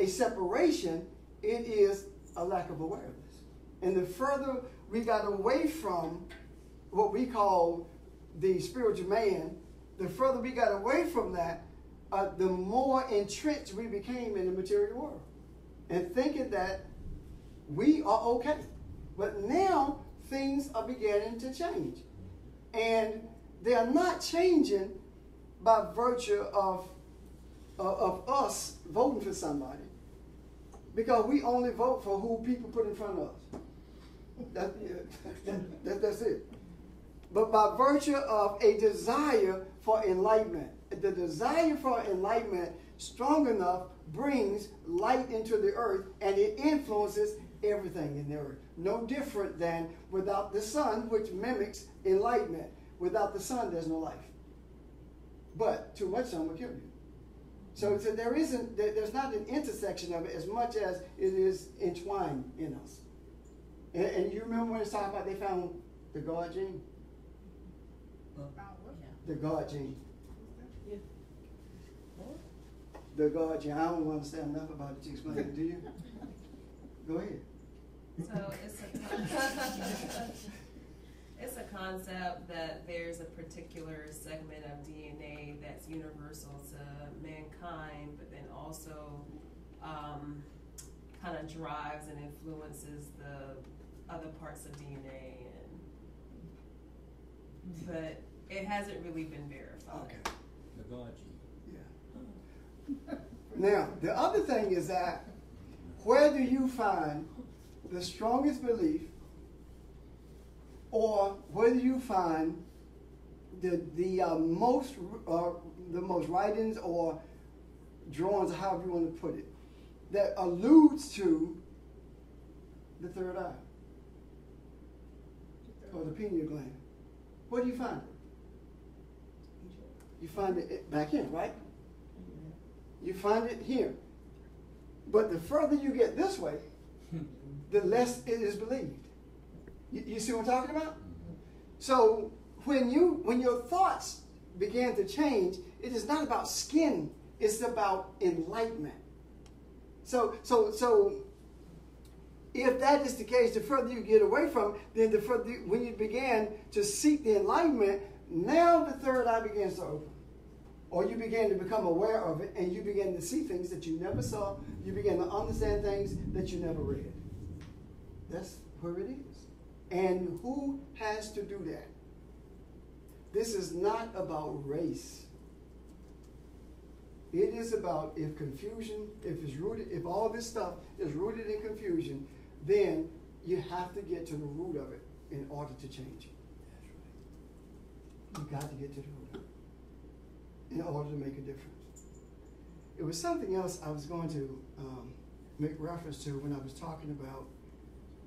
separation, it is a lack of awareness. And the further we got away from what we call the spiritual man, the further we got away from that, the more entrenched we became in the material world. And thinking that we are okay. But now things are beginning to change. And they are not changing by virtue of us voting for somebody. Because we only vote for who people put in front of us. That's it. But by virtue of a desire for enlightenment, the desire for enlightenment strong enough brings light into the earth, and it influences everything in the earth. No different than without the sun, which mimics enlightenment. Without the sun, there's no life. But too much sun will kill you. So there's not an intersection of it as much as it is entwined in us. And you remember when it's talking about they found the God gene? The God gene. Yeah. The God gene. I don't understand enough about it to explain it, do you? Go ahead. So it's a concept that there's a particular segment of DNA that's universal to mankind, but then also kind of drives and influences the other parts of DNA, but it hasn't really been verified. Okay. The God gene. Yeah. Now, the other thing is that where do you find the strongest belief, or where do you find the most writings or drawings, however you want to put it, that alludes to the third eye or the pineal gland? Where do you find it? You find it back here, right? You find it here. But the further you get this way, the less it is believed. You see what I'm talking about? So when your thoughts began to change, it is not about skin, it's about enlightenment. So if that is the case, the further you get away from, then the further when you began to seek the enlightenment, now the third eye begins to open. Or you begin to become aware of it, and you begin to see things that you never saw. You begin to understand things that you never read. That's where it is. And who has to do that? This is not about race. It is about if all this stuff is rooted in confusion, then you have to get to the root of it in order to change it. You got to get to the root of it in order to make a difference. It was something else I was going to make reference to when I was talking about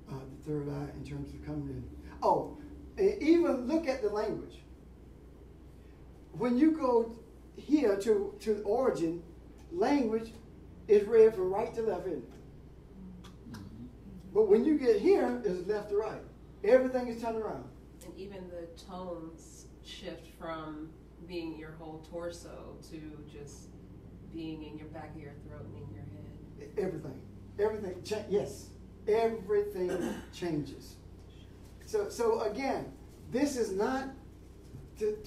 the third eye in terms of coming in. Oh, and even look at the language. When you go here to the origin, language is read from right to left, isn't it? But when you get here, it's left to right. Everything is turned around. And even the tones shift from being your whole torso to just being in your back of your throat and in your head. Everything. Yes. everything changes. So again, this is not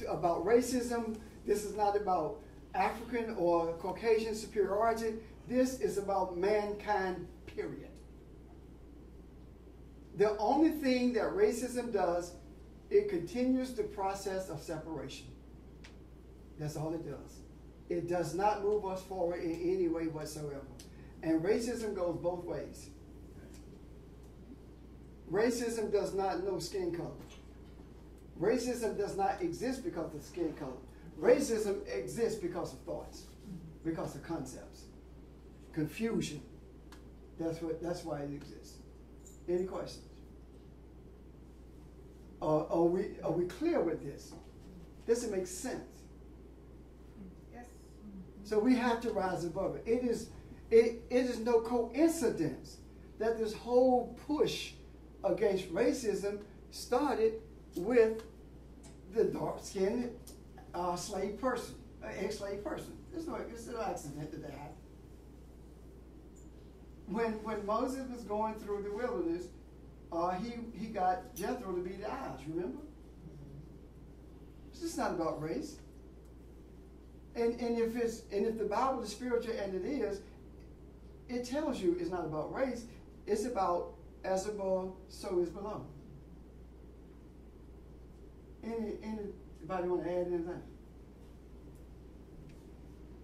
about racism. This is not about African or Caucasian superiority. This is about mankind, period. The only thing that racism does, it continues the process of separation. That's all it does. It does not move us forward in any way whatsoever. And racism goes both ways. Racism does not know skin color. Racism does not exist because of skin color. Racism exists because of thoughts, because of concepts, confusion. That's why it exists. Any questions? Are we clear with this? Does it make sense? Yes. So we have to rise above it. It is no coincidence that this whole push against racism started with the dark-skinned slave person, ex-slave person. It's no accident that happened. When Moses was going through the wilderness, he got Jethro to be the eyes. Remember? It's just not about race. And if the Bible is spiritual, and it is, it tells you it's not about race. It's about as above, so is below. Anybody want to add anything?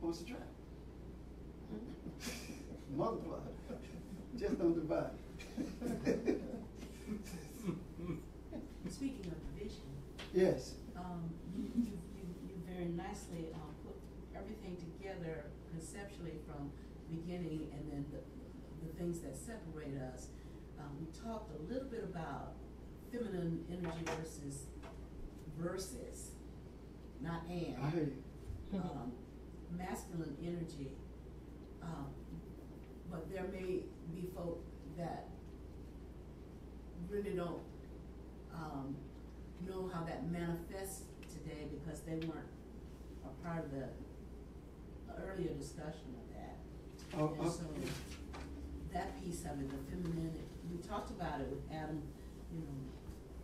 Wants to try? Multiply. Just don't divide. Speaking of division, Yes. you very nicely put everything together conceptually from beginning, and then the things that separate us. We talked a little bit about feminine energy versus, not and. I hear you. Masculine energy. But there may be folk that really don't know how that manifests today because they weren't a part of the earlier discussion of that. And so that piece of it, the feminine, we talked about it with Adam,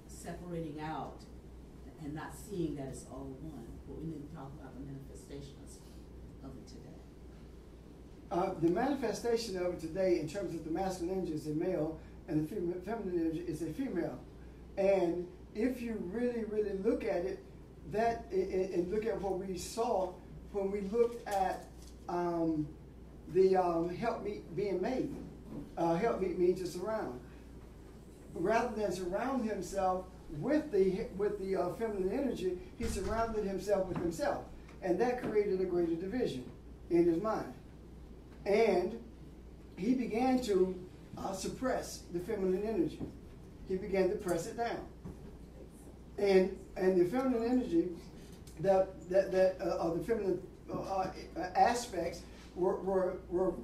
separating out and not seeing that it's all one. But we need to talk about the manifestations of it today. The manifestation of it today in terms of the masculine energy is a male and the feminine energy is a female. And if you really, really look at it, and look at what we saw when we looked at the helpmeet being made. Helpmeet means to surround. Rather than surround himself with the feminine energy, he surrounded himself with himself. And that created a greater division in his mind. And he began to suppress the feminine energy. He began to press it down. And the feminine energy, the feminine aspects were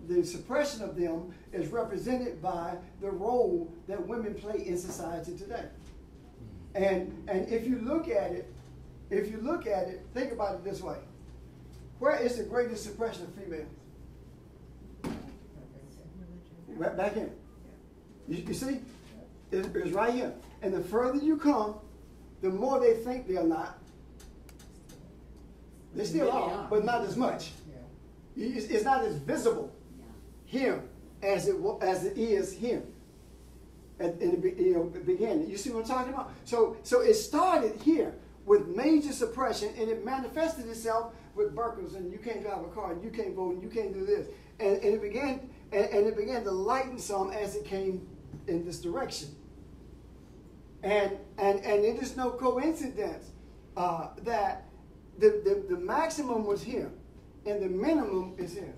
the suppression of them is represented by the role that women play in society today. And if you look at it, think about it this way. Where is the greatest suppression of females? Right back here. You see? It's right here. And the further you come, the more they think they're not. They still are, but not as much. It's not as visible here as it is here in the beginning. You see what I'm talking about? So it started here with major suppression, and it manifested itself with burkas, and you can't drive a car, and you can't vote, and you can't do this, and it began to lighten some as it came in this direction. And it is no coincidence that the maximum was here and the minimum is here.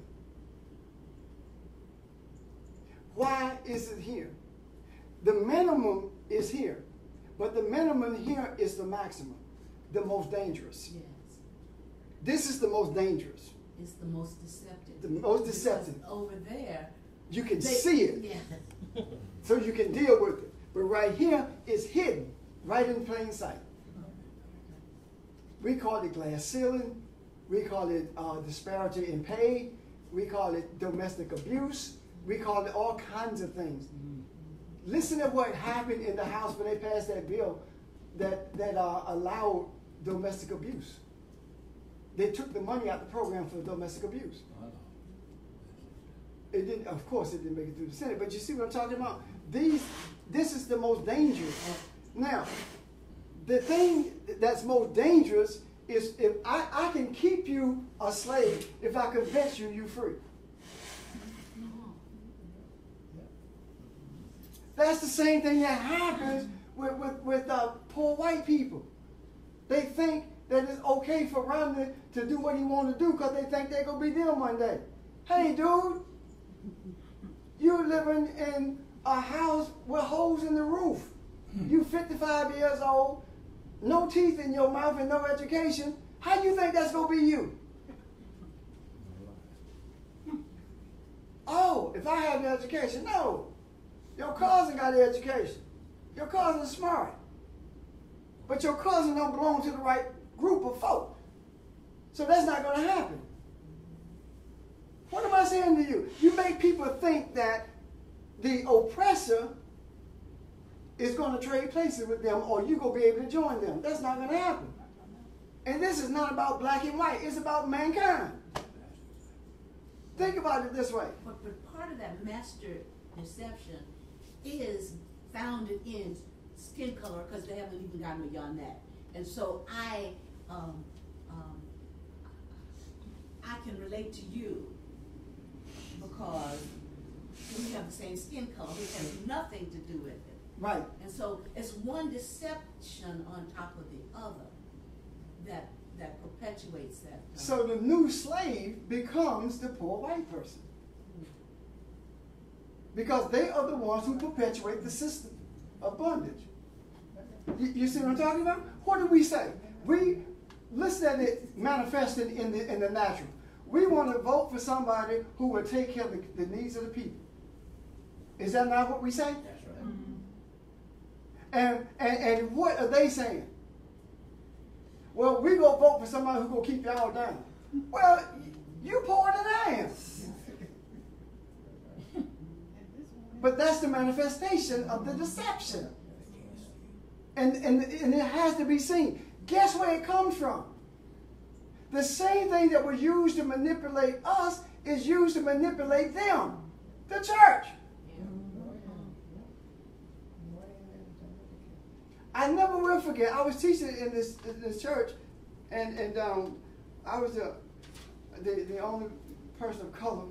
Why is it here? The minimum is here, but the minimum here is the maximum, the most dangerous. Yes. This is the most dangerous. It's the most deceptive. The most deceptive. Because over there, you can see it. Yeah. So you can deal with it. But right here, it's hidden, right in plain sight. We call it glass ceiling. We call it disparity in pay. We call it domestic abuse. We call it all kinds of things. Listen to what happened in the House when they passed that bill that allowed domestic abuse. They took the money out the program for domestic abuse. I know. It didn't, of course, it didn't make it through the Senate. But you see what I'm talking about? This is the most dangerous. Now, the thing that's most dangerous is if I can keep you a slave if I convince you you're free. That's the same thing that happens with poor white people. They think that it's okay for Romney to do what he want to do because they think they're going to be them one day. Hey, dude, you're living in a house with holes in the roof. You 55 years old, no teeth in your mouth and no education. How do you think that's going to be you? Oh, if I had the education, no. Your cousin got the education. Your cousin's smart. But your cousin don't belong to the right group of folk. So that's not going to happen. What am I saying to you? You make people think that the oppressor is going to trade places with them or you're going to be able to join them. That's not going to happen. And this is not about black and white. It's about mankind. Think about it this way. But part of that master deception is founded in skin color because they haven't even gotten beyond that. And so I can relate to you because we have the same skin color. It has nothing to do with it. Right. And so it's one deception on top of the other that perpetuates that. So the new slave becomes the poor white person. Because they are the ones who perpetuate the system of bondage. You see what I'm talking about? What do we say? We listen at it manifesting in the natural. We want to vote for somebody who will take care of the needs of the people. Is that not what we say? That's right. And what are they saying? Well, we go vote for somebody who's going to keep y'all down. Well, you poorer than I am. But that's the manifestation of the deception. And it has to be seen. Guess where it comes from? The same thing that was used to manipulate us is used to manipulate them, the church. I never will forget. I was teaching in this church, and I was the only person of color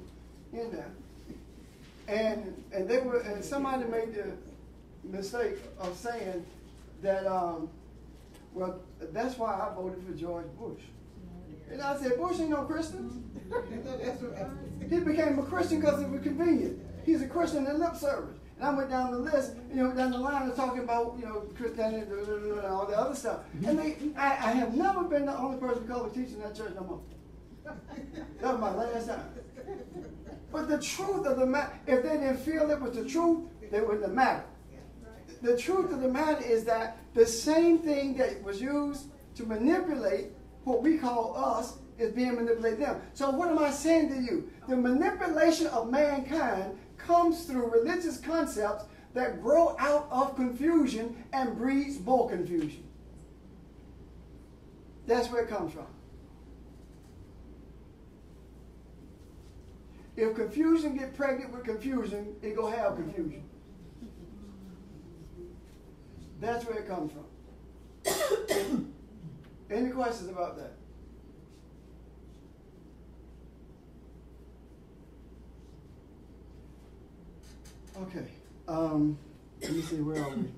in there. And they were, and somebody made the mistake of saying that, well, that's why I voted for George Bush. And I said, Bush ain't no Christian. He became a Christian because it was convenient. He's a Christian in lip service. And I went down the list, down the line of talking about, Christianity and all the other stuff. And I have never been the only person of color teaching that church no more. That was my last time. But the truth of the matter, if they didn't feel it was the truth, they wouldn't have mattered. The truth of the matter is that the same thing that was used to manipulate what we call us is being manipulated them. So what am I saying to you? The manipulation of mankind comes through religious concepts that grow out of confusion and breeds more confusion. That's where it comes from. If confusion get pregnant with confusion, it go have confusion. That's where it comes from. Any questions about that? Okay. Let me see, where are we?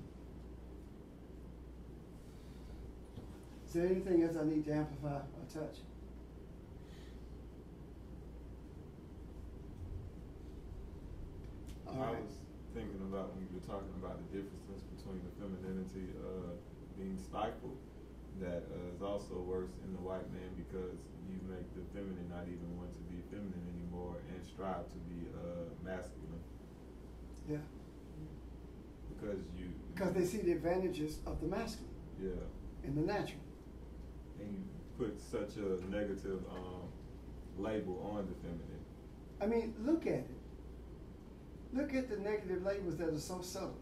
Is there anything else I need to amplify or touch? I was thinking about when you were talking about the differences between the femininity being stifled, that is also worse in the white man because you make the feminine not even want to be feminine anymore and strive to be masculine. Yeah. Because they see the advantages of the masculine. Yeah. In the natural. And you put such a negative label on the feminine. I mean, look at it. Look at the negative labels that are so subtle.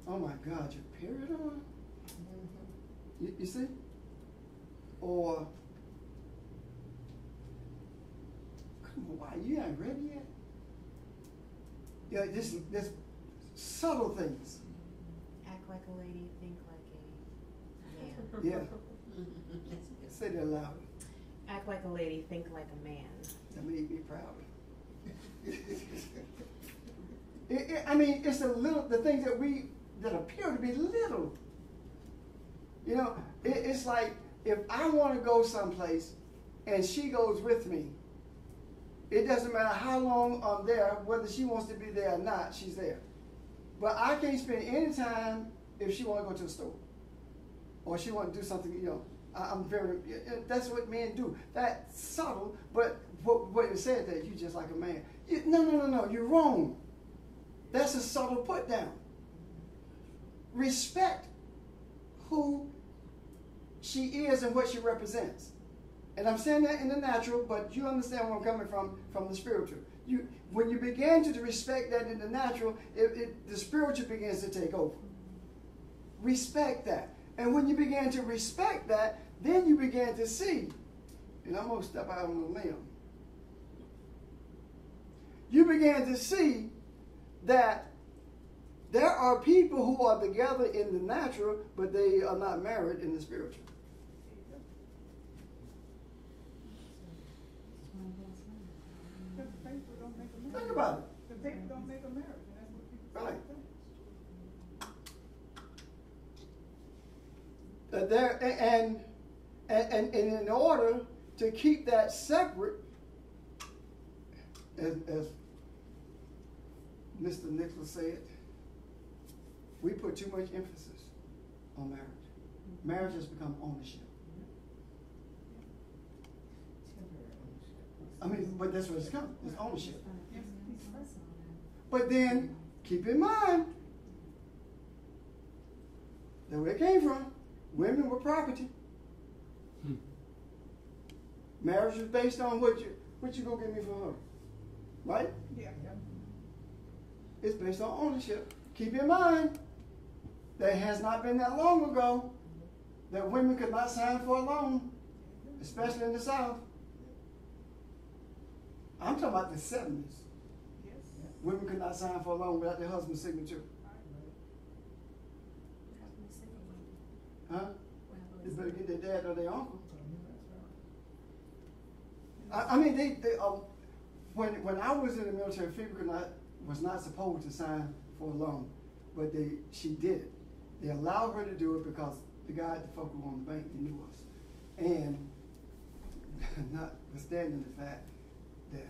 oh my God, your period on? You see? Or, come on, why, you ain't ready yet? Yeah, this subtle things. Act like a lady, think like a man. Yeah. Say that loud. Act like a lady, think like a man. That made me proud. I mean, it's the things that appear to be little. You know, it's like if I want to go someplace and she goes with me, it doesn't matter how long I'm there, whether she wants to be there or not, she's there. But I can't spend any time if she want to go to the store or she want to do something, you know. That's what men do. That's subtle, but what it said that you just like a man. No, you're wrong. That's a subtle put down. Respect who she is and what she represents. And I'm saying that in the natural, but you understand where I'm coming from the spiritual. When you begin to respect that in the natural, the spiritual begins to take over. Respect that. And when you begin to respect that, then you begin to see, and I'm going to step out on a limb. You begin to see that there are people who are together in the natural, but they are not married in the spiritual. Think about it. The paper don't make a marriage, and that's what people Right. think. There and in order to keep that separate, as Mr. Nicholas said, we put too much emphasis on marriage. Marriage has become ownership. I mean, but that's what it's come. It's ownership. Yes, he's right. But then, keep in mind, that where it came from, women were property. Marriage is based on what you gonna give me for her, right? Yeah. It's based on ownership. Keep in mind, that it has not been that long ago that women could not sign for a loan, especially in the South. I'm talking about the 70s. Yes. Women could not sign for a loan without their husband's signature. Huh? They better get their dad or their uncle. I mean, when I was in the military, people was not supposed to sign for a loan, but she did it. They allowed her to do it because the guy at the folk who owned the bank, he knew us, and notwithstanding the fact that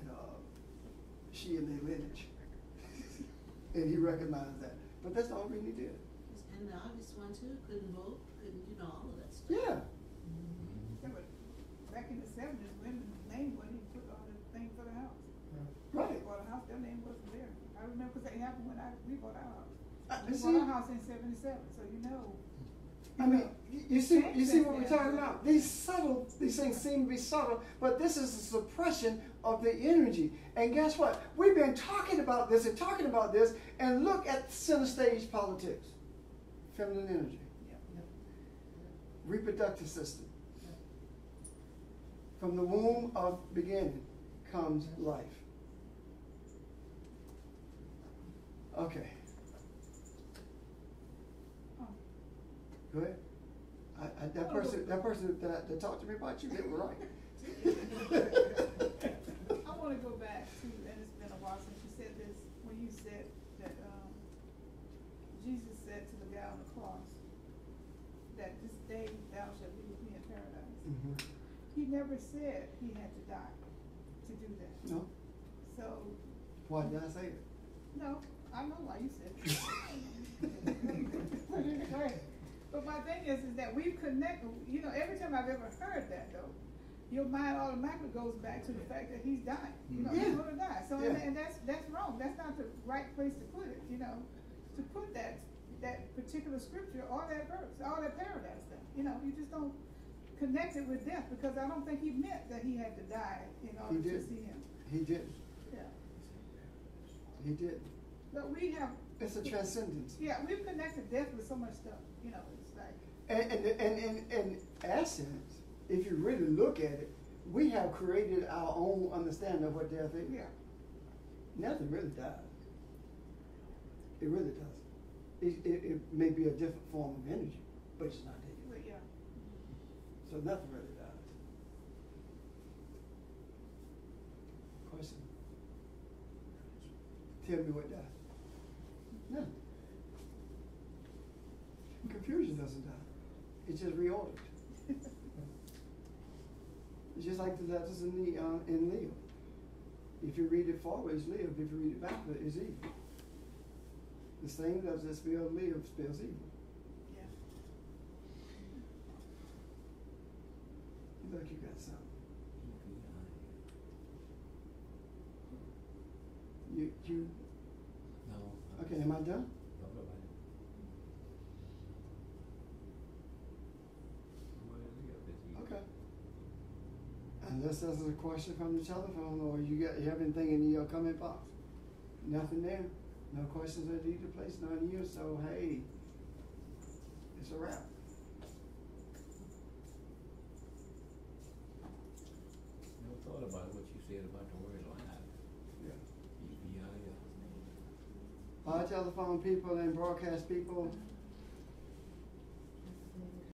she and their lineage, and he recognized that. But that's the only reason he did. And the obvious one too, couldn't vote, couldn't, all of that stuff. Yeah. Yeah, but back in the 70s, women's name wasn't even put on the thing for the house. Right. They bought a house, their name wasn't there. I remember because that happened when we bought our house. We See? bought our house in 77, so you know. I mean, you see what we're talking about? These things seem to be subtle, but this is a suppression of the energy. And guess what? We've been talking about this, and look at center stage politics. Feminine energy. Reproductive system. From the womb of beginning comes life. Okay. Go ahead. That person that talked to me about you, they were right. I want to go back to, and it's been a while since you said this, when you said that Jesus said to the guy on the cross that this day thou shalt be with me in paradise. Mm-hmm. He never said he had to die to do that. No. So. Why did I say it? No, I know why you said it. Right. But my thing is that we've connected, every time I've ever heard that though, your mind automatically goes back to the fact that he's dying. He's gonna die. So and that's wrong. That's not the right place to put it, to put that particular scripture or that verse, or that paradise thing. You just don't connect it with death, because I don't think he meant that he had to die in order to see him. He did. Yeah. He did. But we have, It's a transcendence. yeah, we've connected death with so much stuff, you know, it's like, And in essence, if you really look at it, we have created our own understanding of what death is. yeah. Nothing really dies. It really doesn't. It may be a different form of energy, but it's not dead. But yeah, So nothing really dies. Question? Tell me what dies. Nothing. Confusion doesn't die. It's just reordered. It's just like the letters in Leo. If you read it forward, it's live. If you read it backward, it's evil. The same letters that spell live spells evil. yeah. Look, you got something. You. No. Okay, am I done? Okay. Unless there's a question from the telephone, or you have anything in your comment box? Nothing there. No questions at either place, none here. So hey, it's a wrap. Never thought about what you said about the word live. Yeah. EPIL. Our telephone people and broadcast people,